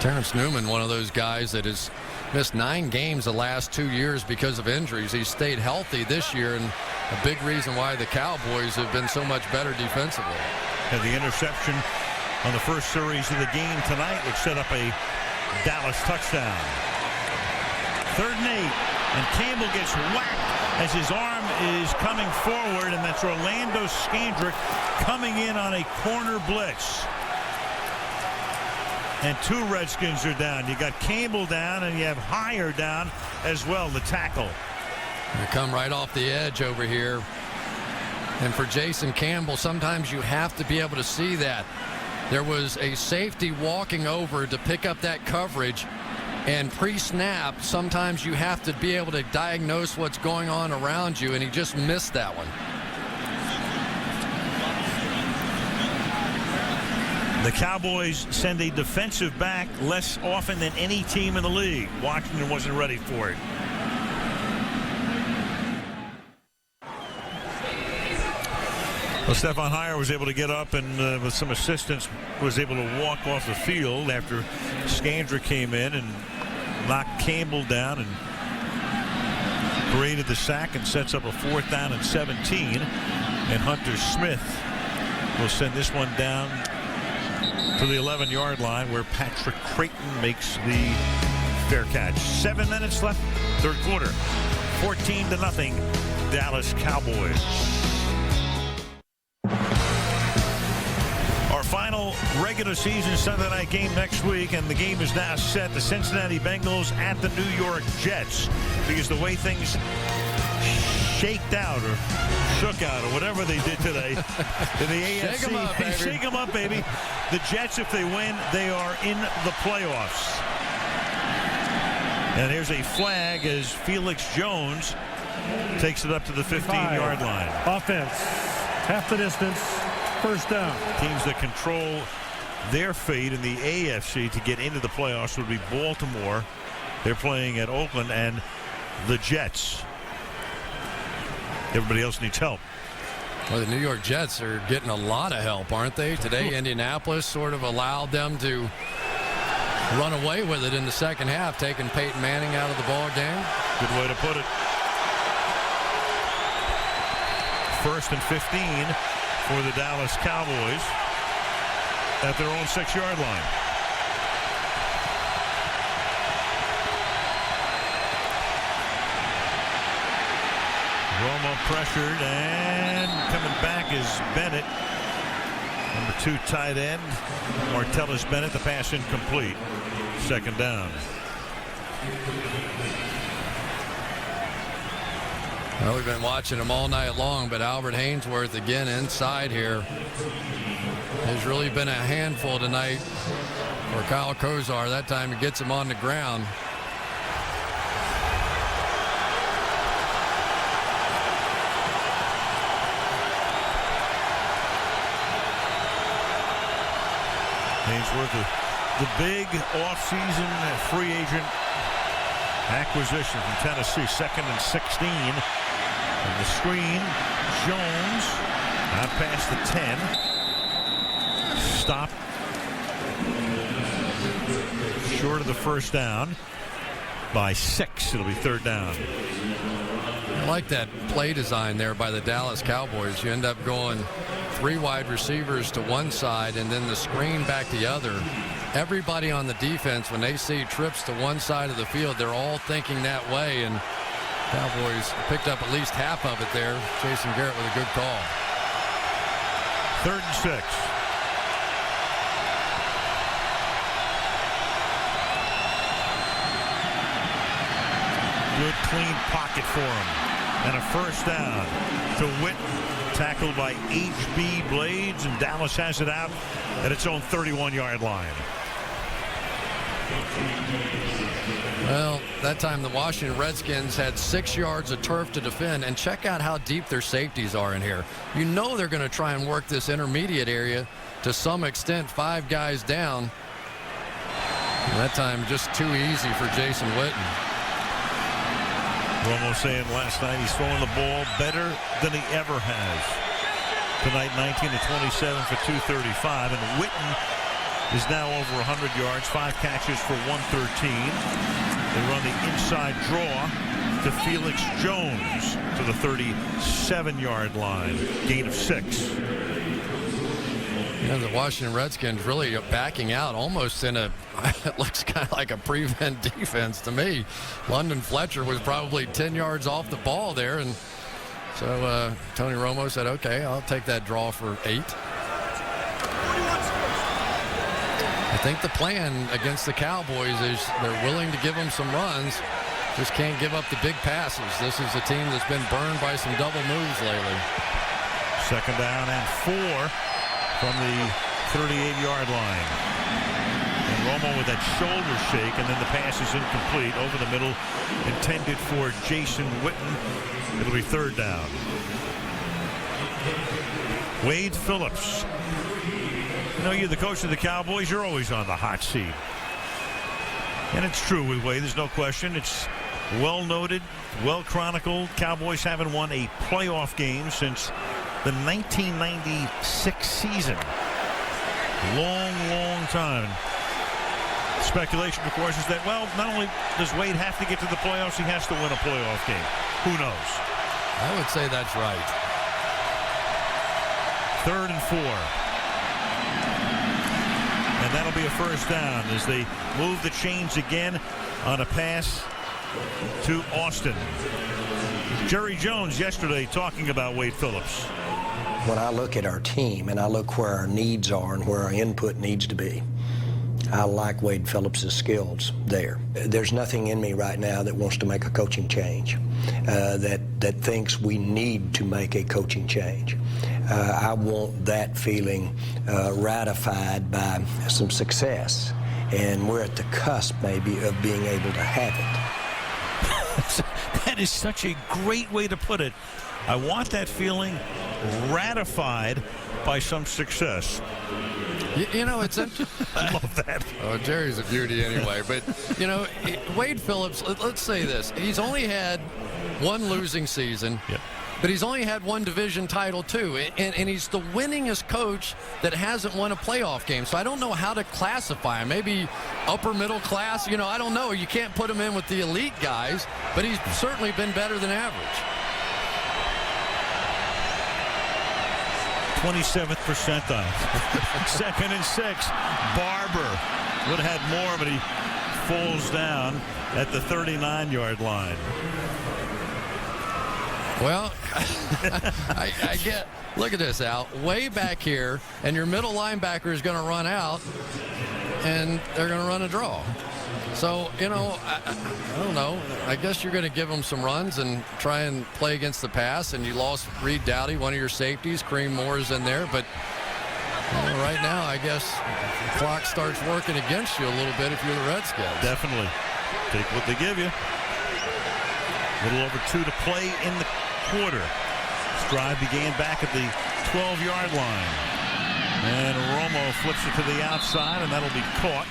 Terrence Newman, one of those guys that has missed 9 games the last 2 years because of injuries. He's stayed healthy this year, and a big reason why the Cowboys have been so much better defensively. And the interception on the first series of the game tonight, which set up a Dallas touchdown. 3rd and 8, and Campbell gets whacked as his arm is coming forward, and that's Orlando Skandrick coming in on a corner blitz. And 2 Redskins are down. You got Campbell down, and you have Heyer down as well, the tackle. They come right off the edge over here. And for Jason Campbell, sometimes you have to be able to see that. There was a safety walking over to pick up that coverage, and pre-snap, sometimes you have to be able to diagnose what's going on around you, and he just missed that one. The Cowboys send a defensive back less often than any team in the league. Washington wasn't ready for it. Well, Stefan Heyer was able to get up and with some assistance was able to walk off the field after Skandrick came in and knocked Campbell down and created the sack and sets up a 4th down and 17. And Hunter Smith will send this one down to the 11-yard line where Patrick Creighton makes the fair catch. 7 minutes left, 3rd quarter. 14-0, Dallas Cowboys. Our final regular season Sunday night game next week, and the game is now set. The Cincinnati Bengals at the New York Jets, because the way things shaked out or shook out or whatever they did today in the AFC. Shake 'em up, baby. Shake 'em up, baby. The Jets, if they win, they are in the playoffs. And here's a flag as Felix Jones takes it up to the 15-yard line. Offense, half the distance, first down. Teams that control their fate in the AFC to get into the playoffs would be Baltimore. They're playing at Oakland, and the Jets. Everybody else needs help. Well, the New York Jets are getting a lot of help, aren't they? Today, Indianapolis sort of allowed them to run away with it in the second half, taking Peyton Manning out of the ball game. Good way to put it. 1st and 15 for the Dallas Cowboys at their own 6-yard line. Romo pressured, and coming back is Bennett. Number 2 tight end, Martellus Bennett. The pass incomplete. 2nd down. Well, we've been watching him all night long, but Albert Haynesworth again inside here has really been a handful tonight for Kyle Kozar. That time he gets him on the ground. Haynesworth, the big offseason free agent acquisition from Tennessee. 2nd and 16. And the screen, Jones out past the 10. Stop short of the first down by 6. It'll be 3rd down. I like that play design there by the Dallas Cowboys. You end up going 3 wide receivers to one side and then the screen back the other. Everybody on the defense, when they see trips to one side of the field, they're all thinking that way, and Cowboys picked up at least half of it there. Jason Garrett with a good call. 3rd and 6. Good clean pocket for him. And a 1st down to Witten, tackled by H.B. Blades, and Dallas has it out at its own 31-yard line. Well, that time the Washington Redskins had 6 yards of turf to defend, and check out how deep their safeties are in here. You know they're going to try and work this intermediate area to some extent, 5 guys down. And that time just too easy for Jason Witten. Romo saying last night he's throwing the ball better than he ever has. Tonight, 19 to 27 for 235, and Witten is now over 100 yards, 5 catches for 113. They run the inside draw to Felix Jones to the 37-yard line, gain of 6. Yeah, the Washington Redskins really backing out almost in a, it looks kind of like a prevent defense to me. London Fletcher was probably 10 yards off the ball there, and so Tony Romo said, okay, I'll take that draw for 8. I think the plan against the Cowboys is they're willing to give them some runs, just can't give up the big passes. This is a team that's been burned by some double moves lately. 2nd down and 4 from the 38-yard line. And Romo with that shoulder shake, and then the pass is incomplete over the middle, intended for Jason Witten. It'll be 3rd down. Wade Phillips. You know, you're the coach of the Cowboys, you're always on the hot seat. And it's true with Wade, there's no question. It's well noted, well chronicled. Cowboys haven't won a playoff game since the 1996 season. Long time. Speculation, of course, is that, well, not only does Wade have to get to the playoffs, he has to win a playoff game. Who knows? I would say that's right. 3rd and 4. And that'll be a 1st down as they move the chains again on a pass to Austin. Jerry Jones yesterday talking about Wade Phillips. When I look at our team and I look where our needs are and where our input needs to be, I like Wade Phillips' skills there. There's nothing in me right now that wants to make a coaching change. that thinks we need to make a coaching change. I want that feeling ratified by some success, and we're at the cusp maybe of being able to have it. That is such a great way to put it. I want that feeling ratified by some success. You know, it's I love that. Oh, Jerry's a beauty anyway. But, you know, Wade Phillips, let's say this. He's only had one losing season. Yep. But he's only had one division title, too. And he's the winningest coach that hasn't won a playoff game. So I don't know how to classify him. Maybe upper middle class. You know, I don't know. You can't put him in with the elite guys. But he's certainly been better than average. 27th percentile. 2nd and 6. Barber would have had more, but he falls down at the 39-yard line. Well, I get, look at this, Al. Way back here, and your middle linebacker is going to run out, and they're going to run a draw. So, you know, I don't know. I guess you're going to give them some runs and try and play against the pass, and you lost Reed Dowdy, one of your safeties. Kareem Moore is in there, but you know, right now I guess the clock starts working against you a little bit if you're the Redskins. Definitely. Take what they give you. A little over 2 to play in the quarter. This drive began back at the 12-yard line. And Romo flips it to the outside, and that'll be caught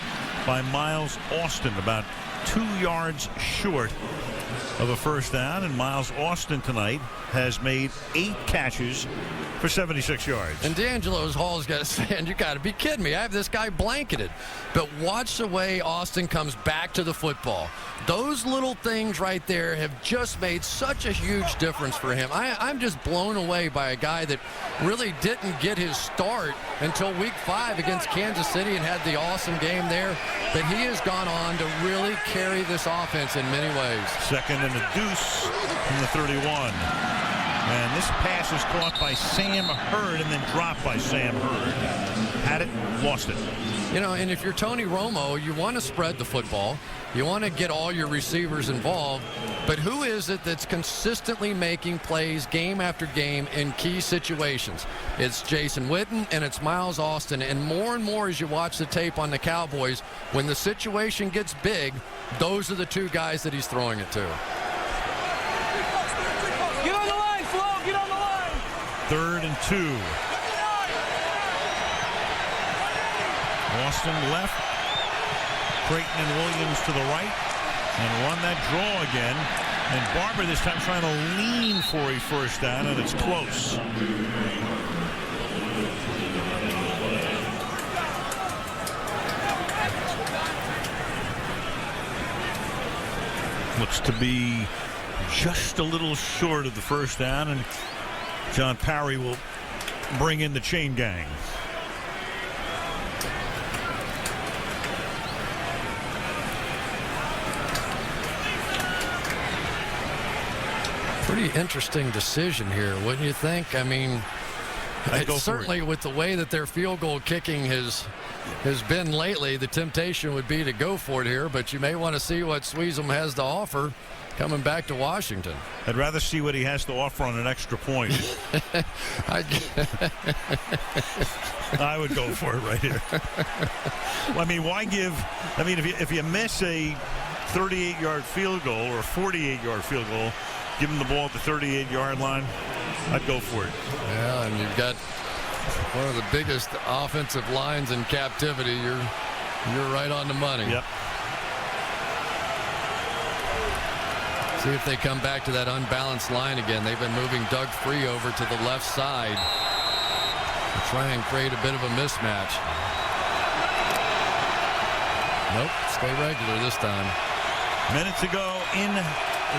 by Miles Austin, about 2 yards short of a first down. And Miles Austin tonight has made 8 catches for 76 yards. And D'Angelo's Hall's got to stand. You got to be kidding me. I have this guy blanketed. But watch the way Austin comes back to the football. Those little things right there have just made such a huge difference for him. I'm just blown away by a guy that really didn't get his start until week 5 against Kansas City and had the awesome game there. But he has gone on to really carry this offense in many ways. 2nd and a deuce from the 31. And this pass is caught by Sam Hurd and then dropped by Sam Hurd. Had it, lost it. You know, and if you're Tony Romo, you want to spread the football. You want to get all your receivers involved. But who is it that's consistently making plays game after game in key situations? It's Jason Witten and it's Miles Austin. And more as you watch the tape on the Cowboys, when the situation gets big, those are the 2 guys that he's throwing it to. Get on the line, Flo. Get on the line. 3rd and 2. Austin left. Creighton and Williams to the right. And run that draw again. And Barber this time trying to lean for a first down, and it's close. Looks to be just a little short of the first down, and John Parry will bring in the chain gang. Pretty interesting decision here, wouldn't you think? I mean, certainly with the way that their field goal kicking has been lately, the temptation would be to go for it here, but you may want to see what Sweezum has to offer coming back to Washington. I'd rather see what he has to offer on an extra point. I would go for it right here. Well, I mean, why give? I mean, if you miss a 38-yard field goal or a 48-yard field goal, give him the ball at the 38-yard line, I'd go for it. Yeah, and you've got one of the biggest offensive lines in captivity. You're right on the money. Yep. See if they come back to that unbalanced line again. They've been moving Doug Free over to the left side to try and create a bit of a mismatch. Nope, stay regular this time. Minutes ago in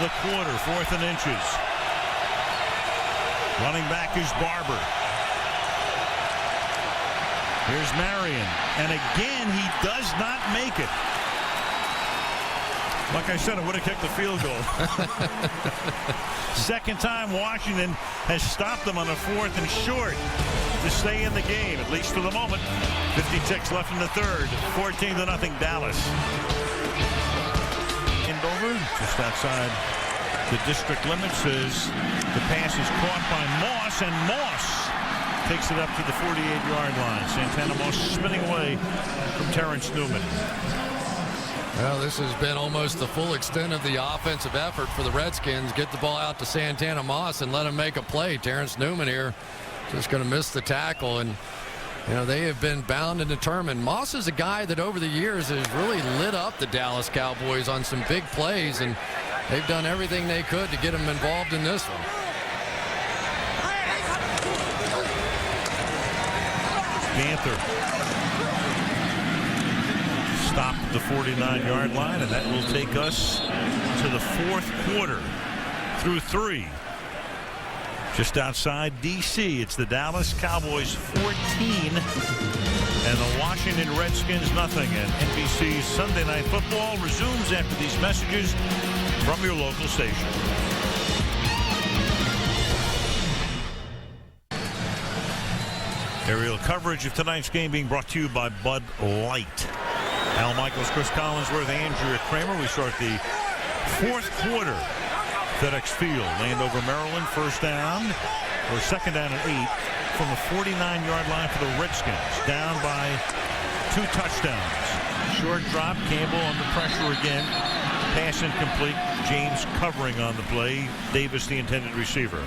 the quarter, 4th and inches. Running back is Barber. Here's Marion, and again he does not make it. Like I said, I would have kicked the field goal. Second time Washington has stopped them on a 4th and short to stay in the game, at least for the moment. 50 ticks left in the 3rd. 14-0 Dallas. In Dover, just outside the district limits as the pass is caught by Moss, and Moss takes it up to the 48-yard line. Santana Moss spinning away from Terrence Newman. Well, this has been almost the full extent of the offensive effort for the Redskins. Get the ball out to Santana Moss and let him make a play. Terrence Newman here just going to miss the tackle, and you know, they have been bound and determined. Moss is a guy that over the years has really lit up the Dallas Cowboys on some big plays, and they've done everything they could to get him involved in this one. Ganther stopped at the 49-yard line, and that will take us to the fourth quarter through 3. Just outside D.C., it's the Dallas Cowboys 14 and the Washington Redskins nothing. And NBC's Sunday Night Football resumes after these messages from your local station. Aerial coverage of tonight's game being brought to you by Bud Light. Al Michaels, Cris Collinsworth, Andrea Kramer. We start the fourth quarter. FedEx Field, Landover, Maryland, first down, or second down and 8 from the 49-yard line for the Redskins. Down by 2 touchdowns. Short drop, Campbell under pressure again. Pass incomplete. James covering on the play. Davis, the intended receiver.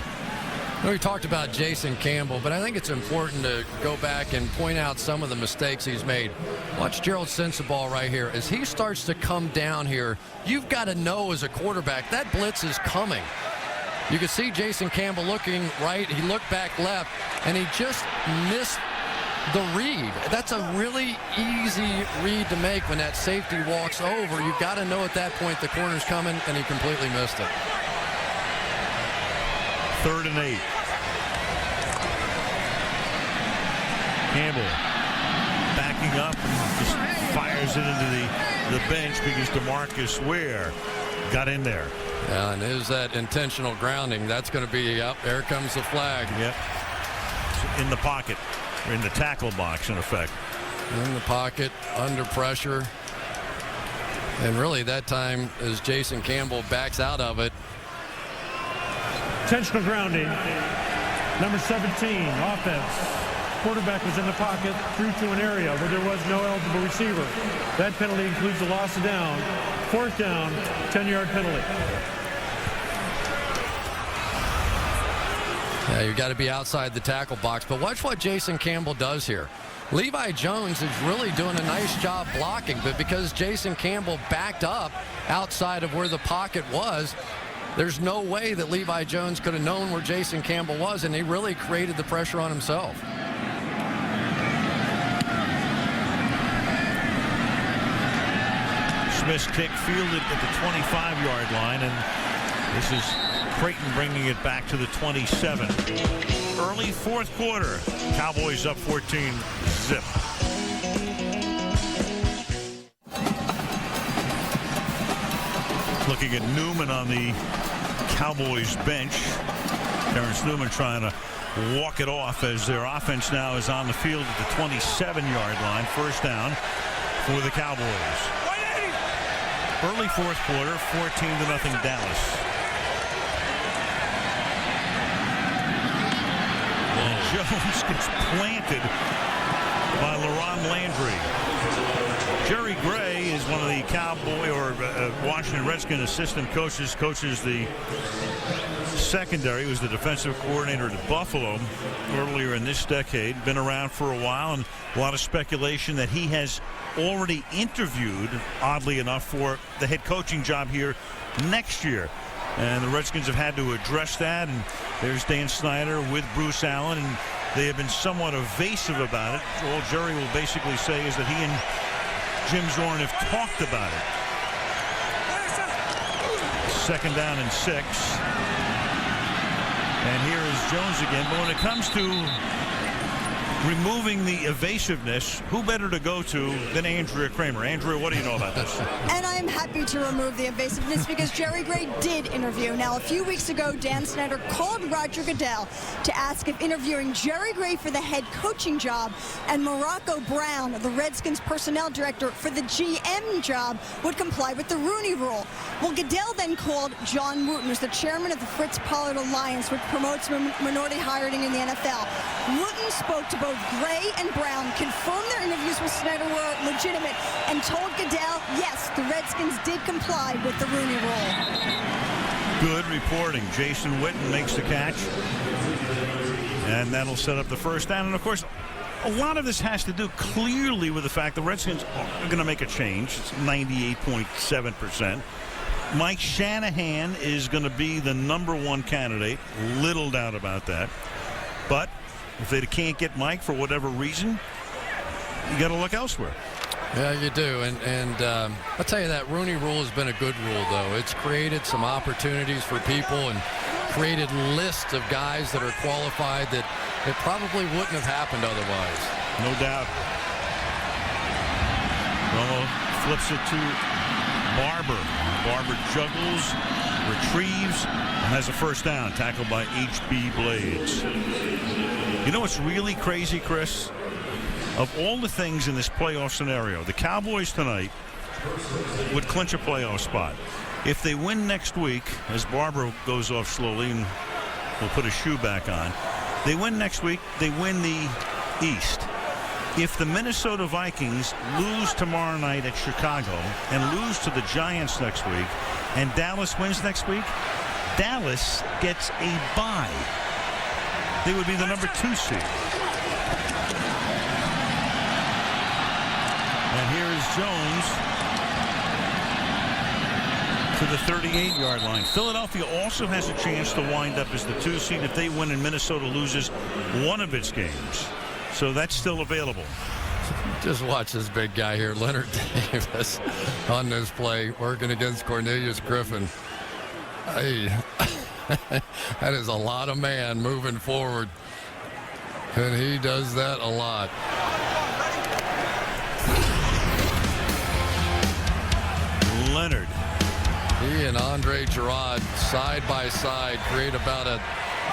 We talked about Jason Campbell, but I think it's important to go back and point out some of the mistakes he's made. Watch Gerald Sensabaugh right here. As he starts to come down here, you've got to know as a quarterback that blitz is coming. You can see Jason Campbell looking right. He looked back left, and he just missed the read. That's a really easy read to make when that safety walks over. You've got to know at that point the corner's coming, and he completely missed it. 3rd and 8. Campbell backing up and just fires it into the bench because DeMarcus Ware got in there. Yeah, and is that intentional grounding? That's going to be up. There comes the flag. Yep. In the pocket, or in the tackle box, in effect. In the pocket, under pressure. And really that time as Jason Campbell backs out of it. Intentional grounding. Number 17, offense. Quarterback was in the pocket, threw to an area where there was no eligible receiver. That penalty includes the loss of down. 4th down, 10-yard penalty. Yeah, you've got to be outside the tackle box. But watch what Jason Campbell does here. Levi Jones is really doing a nice job blocking, but because Jason Campbell backed up outside of where the pocket was, there's no way that Levi Jones could have known where Jason Campbell was, and he really created the pressure on himself. Smith's kick fielded at the 25-yard line, and this is Creighton bringing it back to the 27. Early fourth quarter, Cowboys up 14-zip. Looking at Newman on the Cowboys bench. Terrence Newman trying to walk it off as their offense now is on the field at the 27-yard line. First down for the Cowboys. Early fourth quarter, 14-0 Dallas. And Jones gets planted by LaRon Landry. Jerry Gray is one of the Cowboy or Washington Redskins assistant coaches. Coaches the secondary. He was the defensive coordinator at Buffalo earlier in this decade. Been around for a while, and a lot of speculation that he has already interviewed, oddly enough, for the head coaching job here next year. And the Redskins have had to address that. And there's Dan Snyder with Bruce Allen, and they have been somewhat evasive about it. All Jerry will basically say is that he and Jim Zorn have talked about it. Second down and 6. And here is Jones again. But when it comes to removing the evasiveness, who better to go to than Andrea Kramer? Andrea, what do you know about this? And I am happy to remove the evasiveness because Jerry Gray did interview. Now, a few weeks ago, Dan Snyder called Roger Goodell to ask if interviewing Jerry Gray for the head coaching job and Morocco Brown, the Redskins personnel director, for the GM job would comply with the Rooney Rule. Well, Goodell then called John Wooten, who's the chairman of the Fritz Pollard Alliance, which promotes minority hiring in the NFL. Wooten spoke to both Gray and Brown, confirmed their interviews with Snyder were legitimate, and told Goodell, yes, the Redskins did comply with the Rooney Rule. Good reporting. Jason Witten makes the catch, and that'll set up the first down. And, of course, a lot of this has to do clearly with the fact the Redskins are going to make a change. It's 98.7%. Mike Shanahan is going to be the #1 candidate. Little doubt about that. But if they can't get Mike for whatever reason, you got to look elsewhere. Yeah, you do. And I'll tell you that Rooney Rule has been a good rule, though. It's created some opportunities for people and created lists of guys that are qualified that it probably wouldn't have happened otherwise. No doubt. Romo flips it to Barber. Barber juggles, retrieves, and has a first down. Tackled by H.B. Blades. You know what's really crazy, Chris? Of all the things in this playoff scenario, the Cowboys tonight would clinch a playoff spot. If they win next week, as Barber goes off slowly and will put his shoe back on, they win next week, they win the East. If the Minnesota Vikings lose tomorrow night at Chicago and lose to the Giants next week, and Dallas wins next week, Dallas gets a bye. They would be the #2 seed. And here is Jones to the 38-yard line. Philadelphia also has a chance to wind up as the 2 seed if they win and Minnesota loses one of its games. So that's still available. Just watch this big guy here, Leonard Davis, on this play, working against Cornelius Griffin. Hey, that is a lot of man moving forward. And he does that a lot. Leonard. He and Andre Gerard side by side create about a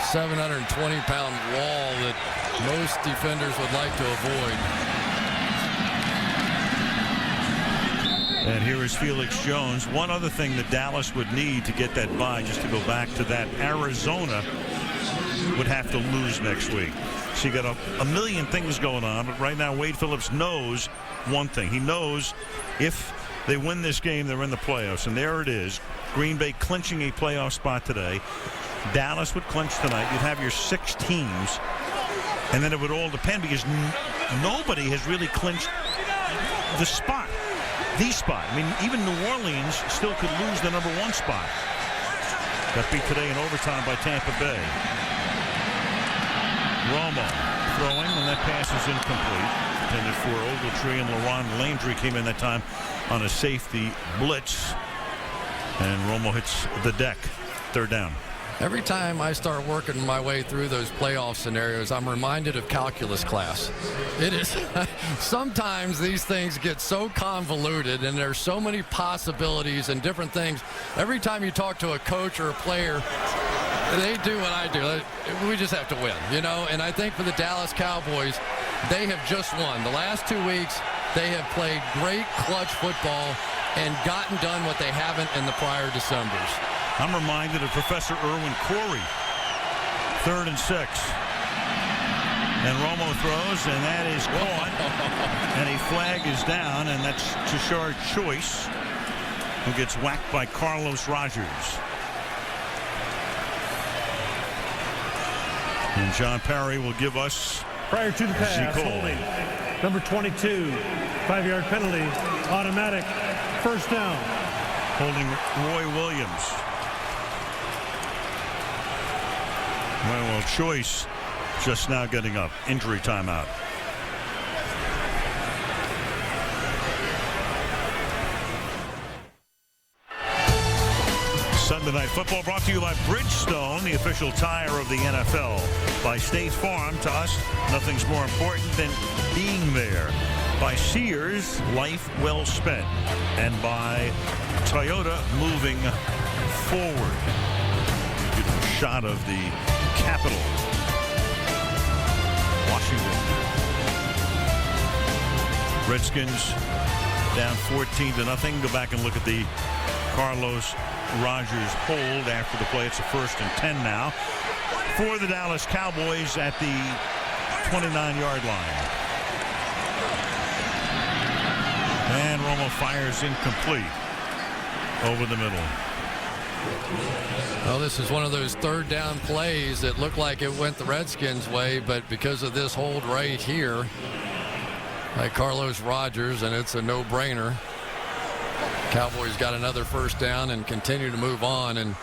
720-pound wall that most defenders would like to avoid. And here is Felix Jones. One other thing that Dallas would need to get that bye, just to go back to that, Arizona would have to lose next week. So you got a million things going on, but right now Wade Phillips knows one thing. He knows if they win this game, they're in the playoffs. And there it is. Green Bay clinching a playoff spot today. Dallas would clinch tonight. You'd have your 6 teams. And then it would all depend because nobody has really clinched the spot. The spot. I mean, even New Orleans still could lose the #1 spot. Got beat today in overtime by Tampa Bay. Romo throwing, and that pass is incomplete. Intended for Ogletree, and LaRon Landry came in that time on a safety blitz. And Romo hits the deck. 3rd down. Every time I start working my way through those playoff scenarios, I'm reminded of calculus class. It is sometimes these things get so convoluted and there's so many possibilities and different things. Every time you talk to a coach or a player, they do what I do. We just have to win, you know. And I think for the Dallas Cowboys, they have just won. The last 2 weeks, they have played great clutch football and gotten done what they haven't in the prior Decembers. I'm reminded of Professor Irwin Corey. 3rd and 6. And Romo throws, and that is caught. And a flag is down, and that's Tashard Choice, who gets whacked by Carlos Rogers. And John Parry will give us prior to the pass, holding. Number 22, 5-yard penalty, automatic, 1st down. Holding Roy Williams. Well, Choice just now getting up. Injury timeout. Monday Night Football brought to you by Bridgestone, the official tire of the NFL. By State Farm, to us, nothing's more important than being there. By Sears, life well spent. And by Toyota, moving forward. Beautiful shot of the Capitol, Washington. Redskins down 14-0. Go back and look at the Carlos Rogers hold after the play. It's a 1st and 10 now for the Dallas Cowboys at the 29-yard line. And Romo fires incomplete over the middle. Well, this is one of those 3rd down plays that looked like it went the Redskins' way, but because of this hold right here by Carlos Rogers, and it's a no-brainer. Cowboys got another 1st down and continue to move on. And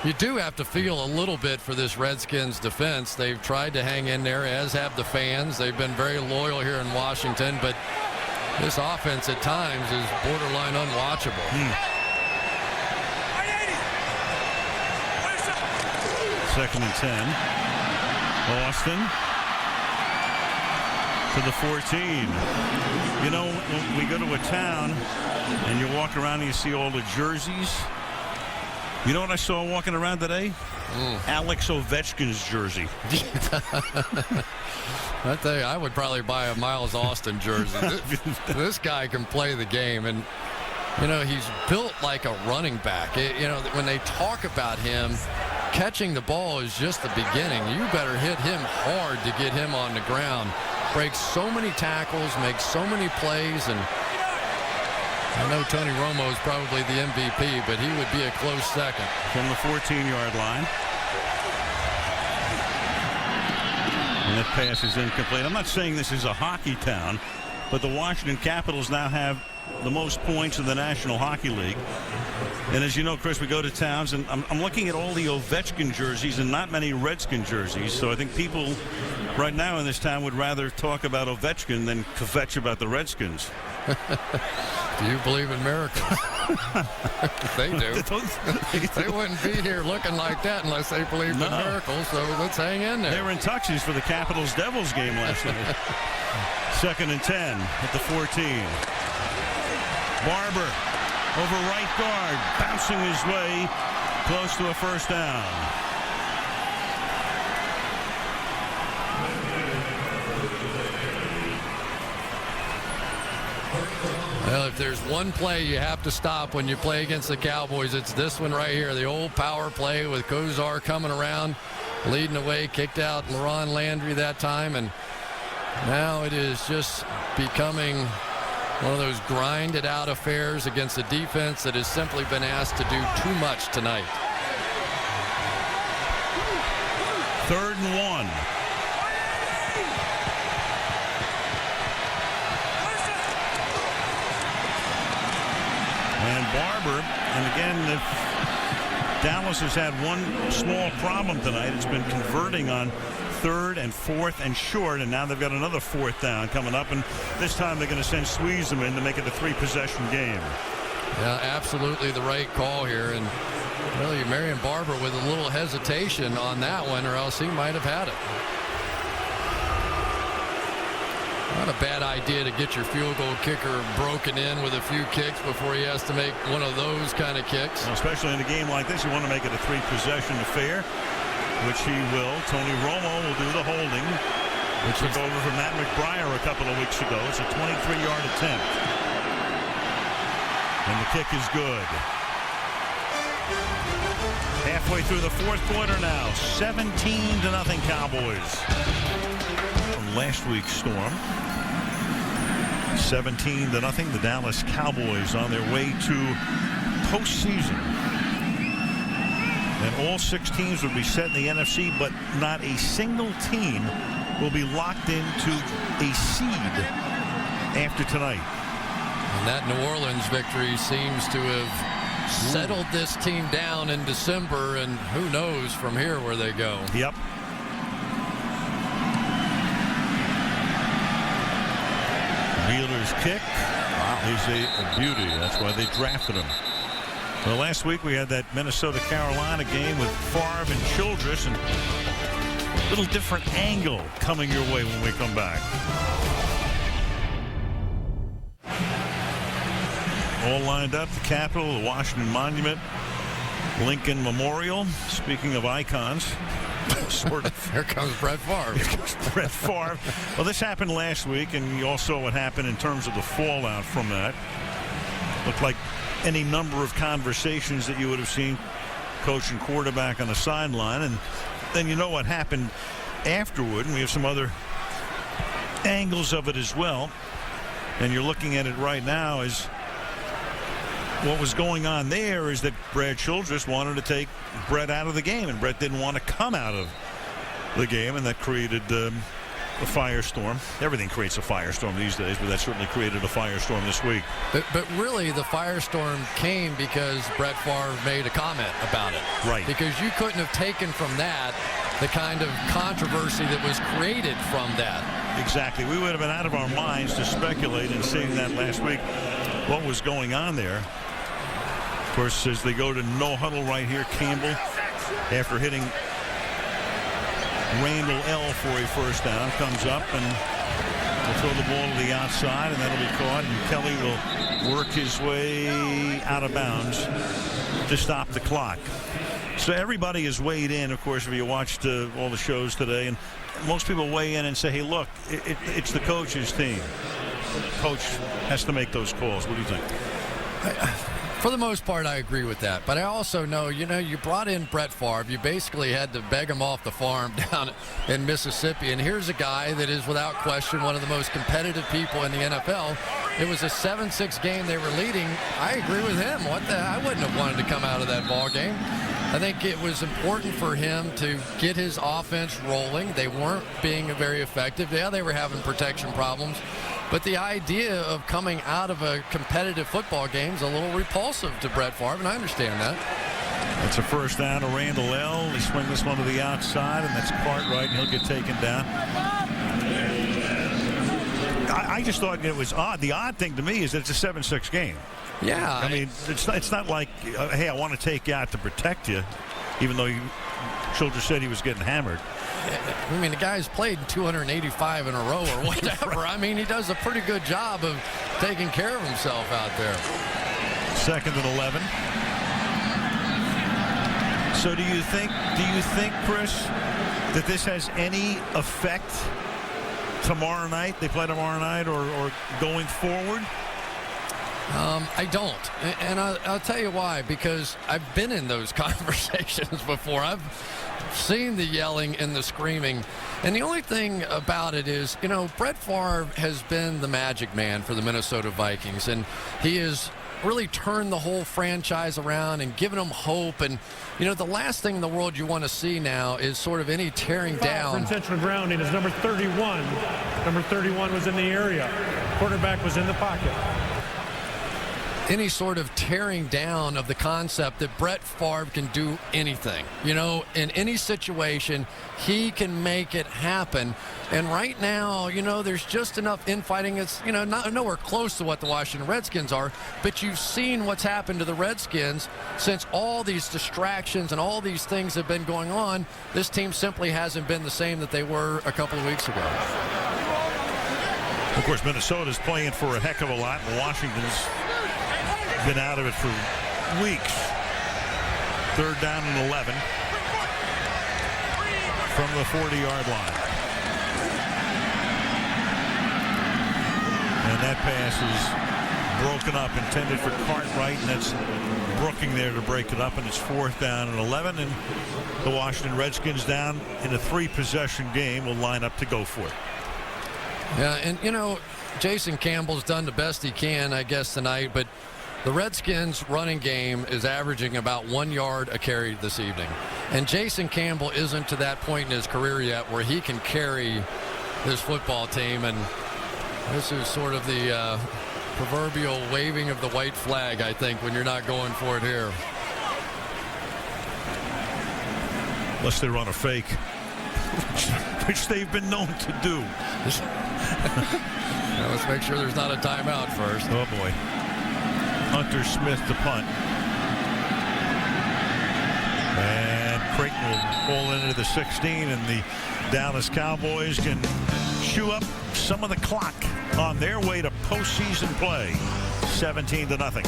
you do have to feel a little bit for this Redskins defense. They've tried to hang in there, as have the fans. They've been very loyal here in Washington, but this offense at times is borderline unwatchable. 2nd and 10. Austin to the 14. You know, when we go to a town and you walk around and you see all the jerseys. You know what I saw walking around today? Alex Ovechkin's jersey. I tell you, I would probably buy a Miles Austin jersey. This guy can play the game, and you know, he's built like a running back. You know, when they talk about him, catching the ball is just the beginning. You better hit him hard to get him on the ground. Breaks so many tackles, makes so many plays, and I know Tony Romo is probably the MVP, but he would be a close second. From the 14-yard line. And that pass is incomplete. I'm not saying this is a hockey town, but the Washington Capitals now have the most points in the National Hockey League. And as you know, Chris, we go to towns, and I'm looking at all the Ovechkin jerseys and not many Redskin jerseys. So I think people right now in this town would rather talk about Ovechkin than kvetch about the Redskins. Do you believe in miracles? They do. They wouldn't be here looking like that unless they believed in miracles, so let's hang in there. They were in tuxes for the Capitals-Devils game last night. 2nd and 10 at the 14. Barber over right guard, bouncing his way close to a 1st down. Well, if there's one play you have to stop when you play against the Cowboys, it's this one right here. The old power play with Kozar coming around, leading away, kicked out Leron Landry that time, and now it is just becoming one of those grinded out affairs against a defense that has simply been asked to do too much tonight. 3rd and 1. And Barber, and again, if Dallas has had one small problem tonight, it's been converting on 3rd and 4th and short, and now they've got another 4th down coming up, and this time they're going to send Sweezum in to make it a 3-possession game. Yeah, absolutely the right call here, and really Marion Barber with a little hesitation on that one, or else he might have had it. Not a bad idea to get your field goal kicker broken in with a few kicks before he has to make one of those kind of kicks. Especially in a game like this, you want to make it a 3-possession affair, which he will. Tony Romo will do the holding, which took over from Matt McBriar a couple of weeks ago. It's a 23-yard attempt. And the kick is good. Halfway through the 4th quarter now, 17-0 Cowboys. From last week's storm. 17-0. The Dallas Cowboys on their way to postseason. And all 6 teams will be set in the NFC, but not a single team will be locked into a seed after tonight. And that New Orleans victory seems to have settled this team down in December, and who knows from here where they go. Yep. Wheeler's kick is a beauty. That's why they drafted him. Well, last week we had that Minnesota-Carolina game with Favre and Childress, and a little different angle coming your way when we come back. All lined up, the Capitol, the Washington Monument, Lincoln Memorial. Speaking of icons, sort of. Here comes Brett Favre. Here comes Brett Favre. Well, this happened last week, and you all saw what happened in terms of the fallout from that. Looked like any number of conversations that you would have seen coach and quarterback on the sideline, and then you know what happened afterward, and we have some other angles of it as well. And you're looking at it right now as what was going on there is that Brad Childress wanted to take Brett out of the game, and Brett didn't want to come out of the game, and that created a firestorm. Everything creates a firestorm these days, but that certainly created a firestorm this week. But really, the firestorm came because Brett Favre made a comment about it. Right. Because you couldn't have taken from that the kind of controversy that was created from that. Exactly. We would have been out of our minds to speculate and seeing that last week, what was going on there. Of course, as they go to no huddle right here, Campbell, after hitting Randall L for a first down, comes up and will throw the ball to the outside, and that'll be caught, and Kelly will work his way out of bounds to stop the clock. So everybody is weighed in, of course, if you watched all the shows today, and most people weigh in and say, hey, look, it's the coach's team. Coach has to make those calls. What do you think? For the most part, I agree with that. But I also know, you brought in Brett Favre. You basically had to beg him off the farm down in Mississippi. And here's a guy that is, without question, one of the most competitive people in the NFL. It was a 7-6 game they were leading. I agree with him. I wouldn't have wanted to come out of that ball game. I think it was important for him to get his offense rolling. They weren't being very effective. Yeah, they were having protection problems. But the idea of coming out of a competitive football game is a little repulsive to Brett Favre, and I understand that. It's a first down to Randall L. They swing this one to the outside, and that's Cartwright, and he'll get taken down. I just thought it was odd. The odd thing to me is that it's a 7-6 game. Yeah. I mean, it's not like, hey, I want to take you out to protect you, even though Childress said he was getting hammered. I mean, the guy's played 285 in a row or whatever. I mean, he does a pretty good job of taking care of himself out there. 2nd and 11. So do you think, Chris, that this has any effect tomorrow night? They play tomorrow night or going forward? I don't. And I'll tell you why. Because I've been in those conversations before. I've seen the yelling and the screaming. And the only thing about it is, Brett Favre has been the magic man for the Minnesota Vikings. And he has really turned the whole franchise around and given them hope. And, the last thing in the world you want to see now is sort of any tearing down. Intentional grounding is number 31. Number 31 was in the area. Quarterback was in the pocket. Any sort of tearing down of the concept that Brett Favre can do anything. In any situation, he can make it happen. And right now, there's just enough infighting. It's, nowhere close to what the Washington Redskins are. But you've seen what's happened to the Redskins since all these distractions and all these things have been going on. This team simply hasn't been the same that they were a couple of weeks ago. Of course, Minnesota's playing for a heck of a lot, and Washington's been out of it for weeks. 3rd down and 11 from the 40-yard line. And that pass is broken up, intended for Cartwright, and that's Brooking there to break it up, and it's 4th down and 11, and the Washington Redskins down in a 3-possession game will line up to go for it. Yeah, and Jason Campbell's done the best he can, I guess, tonight, but the Redskins running game is averaging about 1 yard a carry this evening. And Jason Campbell isn't to that point in his career yet where he can carry this football team. And this is sort of the proverbial waving of the white flag, I think, when you're not going for it here. Unless they run a fake, which they've been known to do. Now let's make sure there's not a timeout first. Oh, boy. Hunter Smith to punt. will fall into the 16, and the Dallas Cowboys can chew up some of the clock on their way to postseason play. 17-0.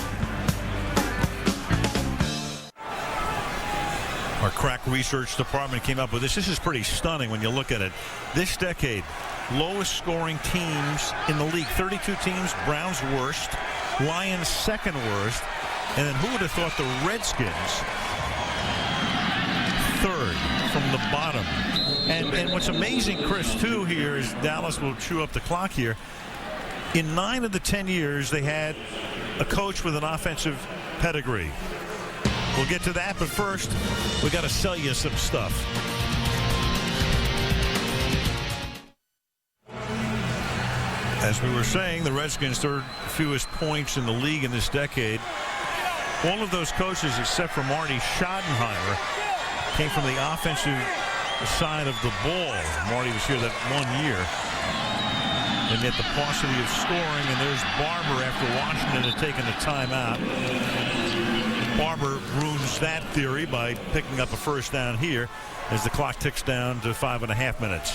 Our crack research department came up with this. This is pretty stunning when you look at it. This decade, lowest scoring teams in the league, 32 teams. Browns worst, Lions second worst, and then who would have thought the Redskins third from the bottom. And what's amazing, Chris, too, here is Dallas will chew up the clock here. In 9 of the 10 years, they had a coach with an offensive pedigree. We'll get to that, but first, we got to sell you some stuff. As we were saying, the Redskins' third fewest points in the league in this decade. All of those coaches, except for Marty Schottenheimer, came from the offensive side of the ball. Marty was here that 1 year. And yet the paucity of scoring, and there's Barber after Washington had taken a timeout. Barber ruins that theory by picking up a first down here as the clock ticks down to 5.5 minutes.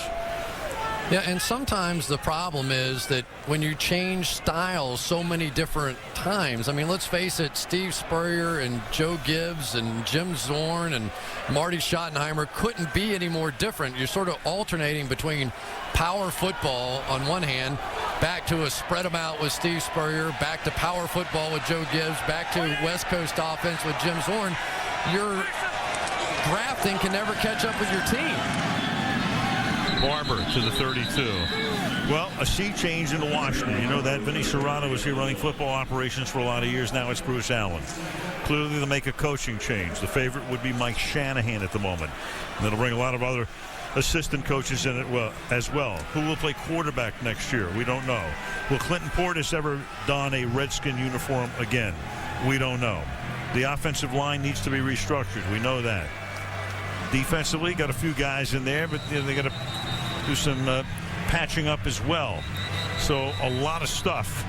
Yeah, and sometimes the problem is that when you change styles so many different times, I mean, let's face it, Steve Spurrier and Joe Gibbs and Jim Zorn and Marty Schottenheimer couldn't be any more different. You're sort of alternating between power football on one hand, back to a spread them out with Steve Spurrier, back to power football with Joe Gibbs, back to West Coast offense with Jim Zorn. Your drafting can never catch up with your team. Barber to the 32. Well, a sea change into Washington. You know that Vinny Serrano was here running football operations for a lot of years. Now it's Bruce Allen. Clearly they'll make a coaching change. The favorite would be Mike Shanahan at the moment. And that'll bring a lot of other assistant coaches in it as well. Who will play quarterback next year? We don't know. Will Clinton Portis ever don a Redskin uniform again? We don't know. The offensive line needs to be restructured. We know that. Defensively, got a few guys in there, but they got to do some patching up as well. So a lot of stuff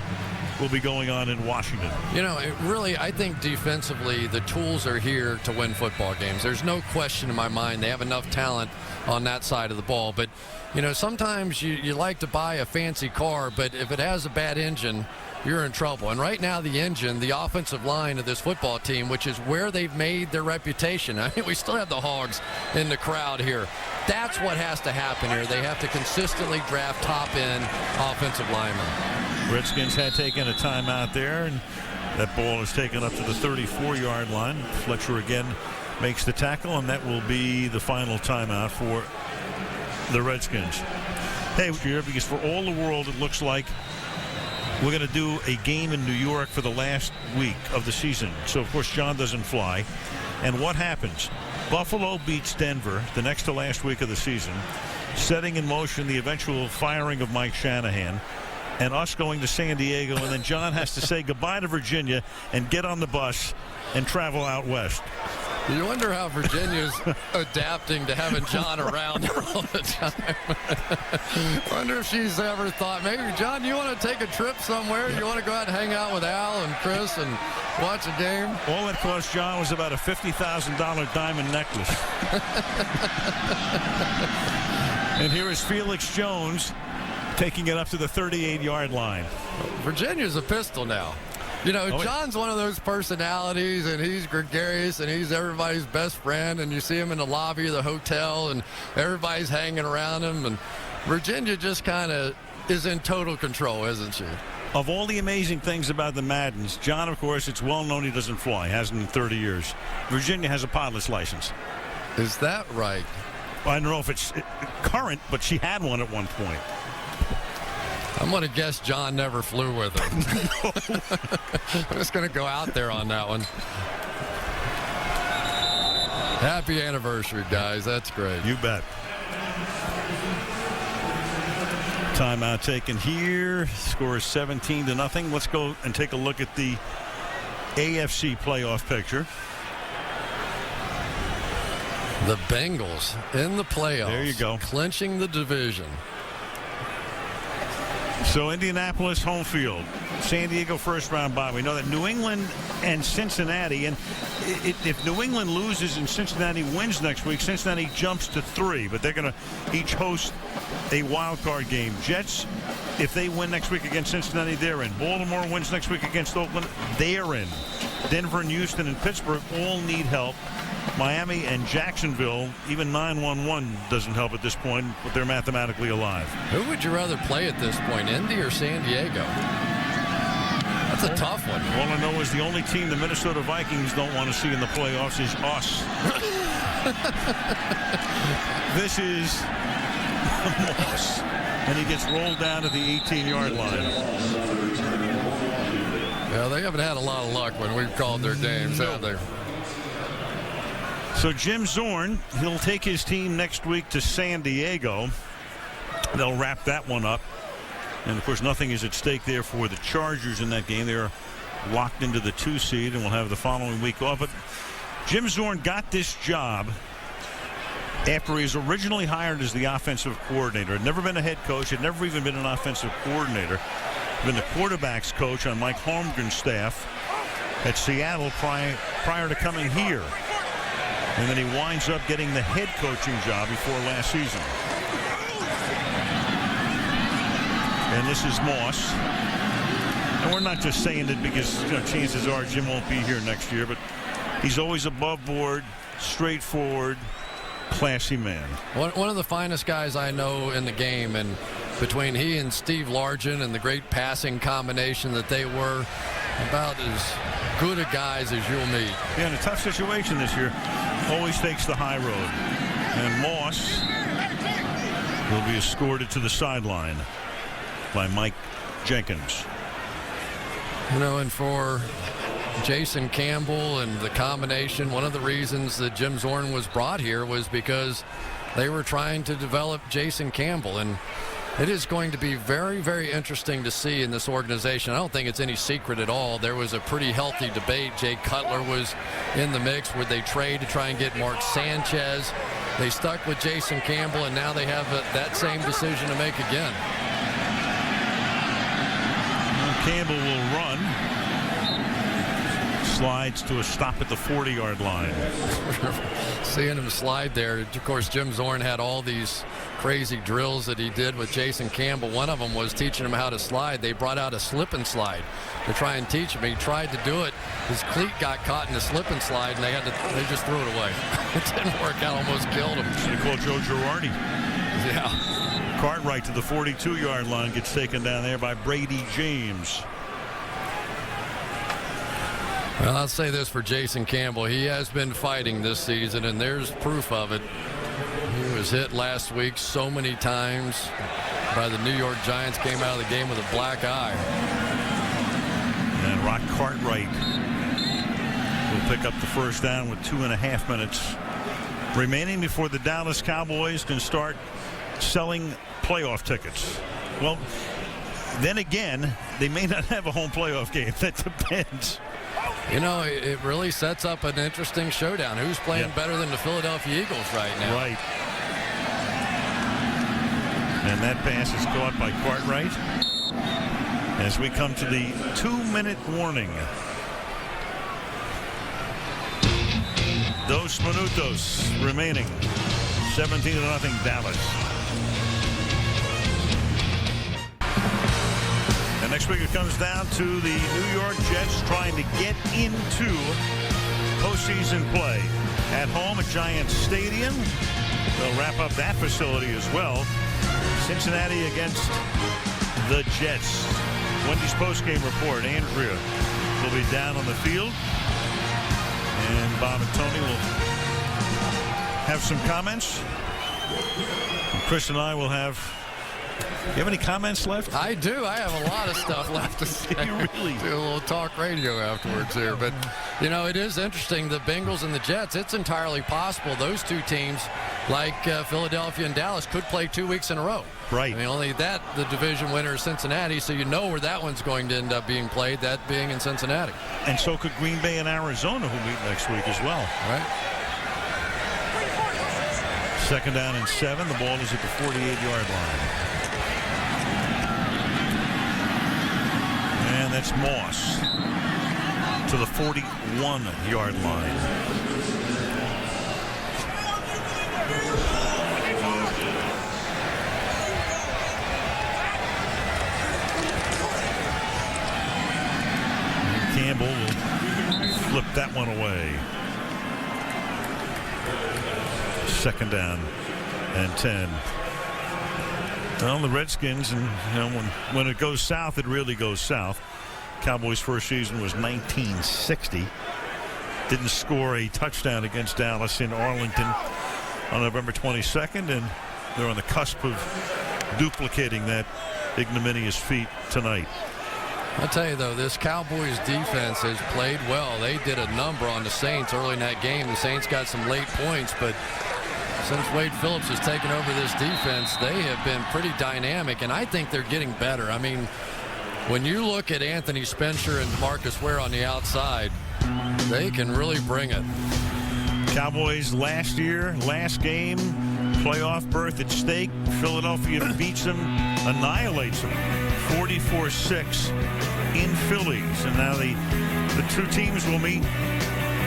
will be going on in Washington. You know, it really, I think defensively, the tools are here to win football games. There's no question in my mind they have enough talent on that side of the ball. But, you know, sometimes you like to buy a fancy car, but if it has a bad engine, you're in trouble. And right now, the engine, the offensive line of this football team, which is where they've made their reputation. I mean, we still have the Hogs in the crowd here. That's what has to happen here. They have to consistently draft top-end offensive linemen. Redskins had taken a timeout there, and that ball is taken up to the 34-yard line. Fletcher again makes the tackle, and that will be the final timeout for the Redskins. Hey, here, because for all the world, it looks like we're going to do a game in New York for the last week of the season. So, of course, John doesn't fly. And what happens? Buffalo beats Denver the next to last week of the season, setting in motion the eventual firing of Mike Shanahan, and us going to San Diego, and then John has to say goodbye to Virginia and get on the bus and travel out west. You wonder how Virginia's adapting to having John around all the time. Wonder if she's ever thought, maybe, John, you want to take a trip somewhere? You want to go out and hang out with Al and Chris and watch a game? All that cost John was about a $50,000 diamond necklace. And here is Felix Jones taking it up to the 38-yard line. Virginia's a pistol now. You know, John's one of those personalities, and he's gregarious, and he's everybody's best friend, and you see him in the lobby of the hotel, and everybody's hanging around him, and Virginia just kind of is in total control, isn't she? Of all the amazing things about the Maddens, John, of course, it's well known he doesn't fly, hasn't in 30 years. Virginia has a pilot's license. Is that right? I don't know if it's current, but she had one at one point. I'm going to guess John never flew with him. I'm just going to go out there on that one. Happy anniversary, guys. That's great. You bet. Timeout taken here. Score is 17-0. Let's go and take a look at the AFC playoff picture. The Bengals in the playoffs. There you go. Clinching the division. So Indianapolis home field, San Diego first round bye. We know that New England and Cincinnati. And if New England loses and Cincinnati wins next week, Cincinnati jumps to 3. But they're going to each host a wild card game. Jets, if they win next week against Cincinnati, they're in. Baltimore wins next week against Oakland, they're in. Denver and Houston and Pittsburgh all need help. Miami and Jacksonville, even 9-1-1 doesn't help at this point, but they're mathematically alive. Who would you rather play at this point, Indy or San Diego? That's a tough one. All I know is the only team the Minnesota Vikings don't want to see in the playoffs is us. This is Moss, and he gets rolled down to the 18-yard line. Yeah, they haven't had a lot of luck when we've called their games, have they? So Jim Zorn, he'll take his team next week to San Diego. They'll wrap that one up. And, of course, nothing is at stake there for the Chargers in that game. They're locked into the 2 seed and will have the following week off. But Jim Zorn got this job after he was originally hired as the offensive coordinator. Had never been a head coach. Had never even been an offensive coordinator. Been the quarterback's coach on Mike Holmgren's staff at Seattle prior to coming here. And then he winds up getting the head coaching job before last season. And this is Moss. And we're not just saying it because chances are Jim won't be here next year, but he's always above board, straightforward, classy man. One of the finest guys I know in the game, and between he and Steve Largent and the great passing combination that they were, about as good a guys as you'll meet. Yeah, in a tough situation this year, always takes the high road. And Moss will be escorted to the sideline by Mike Jenkins. You know, and for Jason Campbell and the combination, one of the reasons that Jim Zorn was brought here was because they were trying to develop Jason Campbell. And it is going to be very, very interesting to see in this organization. I don't think it's any secret at all. There was a pretty healthy debate. Jay Cutler was in the mix. Would they trade to try and get Mark Sanchez? They stuck with Jason Campbell, and now they have that same decision to make again. Campbell will run. Slides to a stop at the 40-yard line. Seeing him slide there. Of course, Jim Zorn had all these crazy drills that he did with Jason Campbell. One of them was teaching him how to slide. They brought out a slip and slide to try and teach him. He tried to do it. His cleat got caught in the slip and slide, and they just threw it away. It didn't work out. Almost killed him. Should have called Joe Girardi. Yeah. Cartwright to the 42-yard line, gets taken down there by Brady James. Well, I'll say this for Jason Campbell. He has been fighting this season, and there's proof of it. He was hit last week so many times by the New York Giants. Came out of the game with a black eye. And Rock Cartwright will pick up the first down with 2.5 minutes remaining before the Dallas Cowboys can start selling playoff tickets. Well, then again, they may not have a home playoff game. That depends. You know, it really sets up an interesting showdown. Who's playing better than the Philadelphia Eagles right now? Right. And that pass is caught by Cartwright as we come to the 2-minute warning. Dos minutos remaining. 17-0 Dallas. And next week it comes down to the New York Jets trying to get into postseason play. At home at Giants Stadium. They'll wrap up that facility as well. Cincinnati against the Jets. Wendy's postgame report. Andrea will be down on the field. And Bob and Tony will have some comments. And Chris and I will have. You have any comments left? I do. I have a lot of stuff left to say. You really do a little talk radio afterwards here. But, you know, it is interesting. The Bengals and the Jets, it's entirely possible those two teams, like Philadelphia and Dallas, could play 2 weeks in a row. Right. I mean, only that, the division winner is Cincinnati, so you know where that one's going to end up being played, that being in Cincinnati. And so could Green Bay and Arizona, who meet next week as well. Right. 2nd down and 7. The ball is at the 48-yard line. And that's Moss. to the 41-yard line. Campbell will flip that one away. 2nd down and 10. Well, the Redskins, and when it goes south, it really goes south. Cowboys' first season was 1960. Didn't score a touchdown against Dallas in Arlington on November 22nd, and they're on the cusp of duplicating that ignominious feat tonight. I'll tell you, though, this Cowboys defense has played well. They did a number on the Saints early in that game. The Saints got some late points, but since Wade Phillips has taken over this defense, they have been pretty dynamic, and I think they're getting better. I mean, when you look at Anthony Spencer and Marcus Ware on the outside, they can really bring it. Cowboys last year, last game, playoff berth at stake. Philadelphia beats them, annihilates them, 44-6 in Phillies. And now the two teams will meet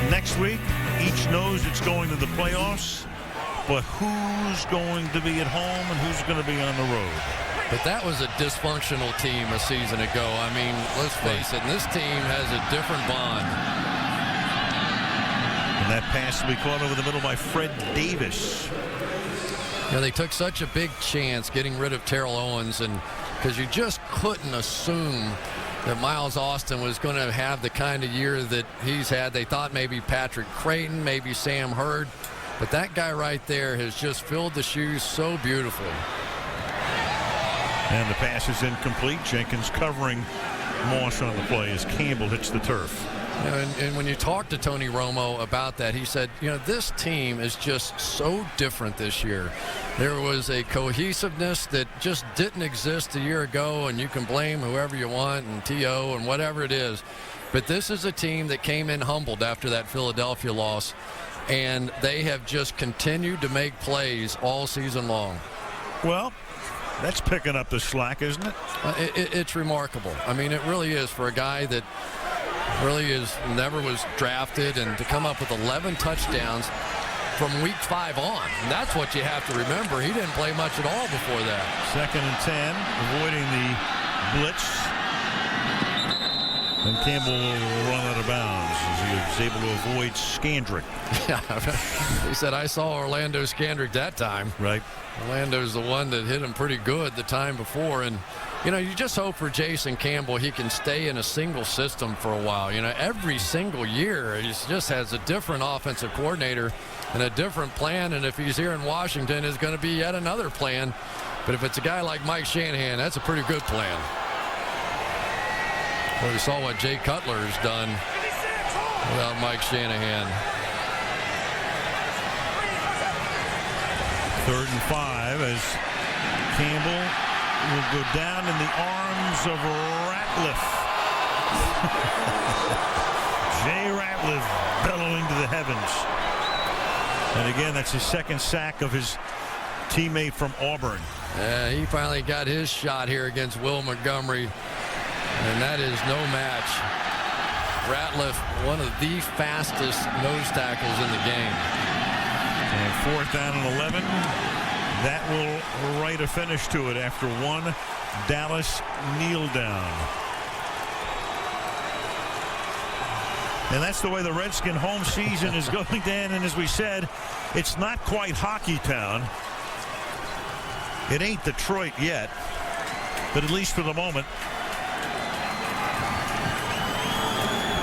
next week. Each knows it's going to the playoffs. But who's going to be at home and who's going to be on the road? But that was a dysfunctional team a season ago. I mean, let's face it, and this team has a different bond. And that pass will be caught over the middle by Fred Davis. You know, they took such a big chance getting rid of Terrell Owens, and because you just couldn't assume that Miles Austin was going to have the kind of year that he's had. They thought maybe Patrick Creighton, maybe Sam Hurd. But that guy right there has just filled the shoes so beautifully. And the pass is incomplete. Jenkins covering Moss on the play as Campbell hits the turf. You know, and when you talk to Tony Romo about that, he said, you know, this team is just so different this year. There was a cohesiveness that just didn't exist a year ago, and you can blame whoever you want and T.O. and whatever it is. But this is a team that came in humbled after that Philadelphia loss. And they have just continued to make plays all season long. Well, that's picking up the slack, isn't it? It's remarkable. I mean, it really is for a guy that really never was drafted, and to come up with 11 touchdowns from week 5 on. And that's what you have to remember. He didn't play much at all before that. 2nd and 10, avoiding the blitz. And Campbell will run out of bounds as he was able to avoid Scandrick. Yeah, he said, I saw Orlando Scandrick that time. Right. Orlando's the one that hit him pretty good the time before. And, you know, you just hope for Jason Campbell he can stay in a single system for a while. You know, every single year he just has a different offensive coordinator and a different plan. And if he's here in Washington, it's going to be yet another plan. But if it's a guy like Mike Shanahan, that's a pretty good plan. Well, we saw what Jay Cutler has done without Mike Shanahan. 3rd and 5 as Campbell will go down in the arms of Ratliff. Jay Ratliff bellowing to the heavens. And again, that's his 2nd sack of his teammate from Auburn. Yeah, he finally got his shot here against Will Montgomery. And that is no match. Ratliff, one of the fastest nose tackles in the game. And 4th down and 11. That will write a finish to it after one Dallas kneel down. And that's the way the Redskin home season is going down. And as we said, it's not quite hockey town. It ain't Detroit yet, but at least for the moment.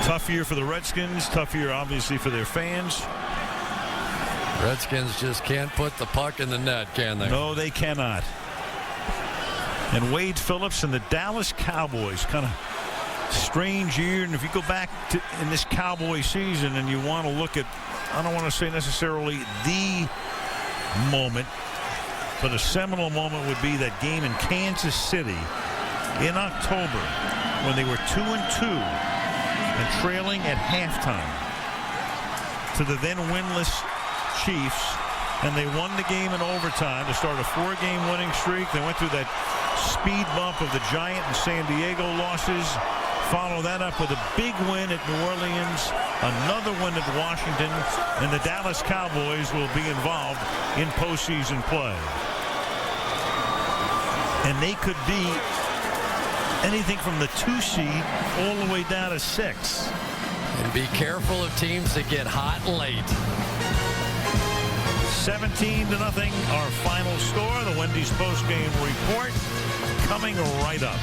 Tough year for the Redskins. Tough year, obviously, for their fans. Redskins just can't put the puck in the net, can they? No, they cannot. And Wade Phillips and the Dallas Cowboys, kind of strange year. And if you go back to in this Cowboy season and you want to look at, I don't want to say necessarily the moment, but a seminal moment would be that game in Kansas City in October when they were 2-2. And trailing at halftime to the then winless Chiefs, and they won the game in overtime to start a 4-game winning streak. They went through that speed bump of the Giant and San Diego losses, follow that up with a big win at New Orleans, another win at Washington, and the Dallas Cowboys will be involved in postseason play. And they could be anything from the 2 seed all the way down to 6. And be careful of teams that get hot late. 17-0, our final score. The Wendy's postgame report coming right up.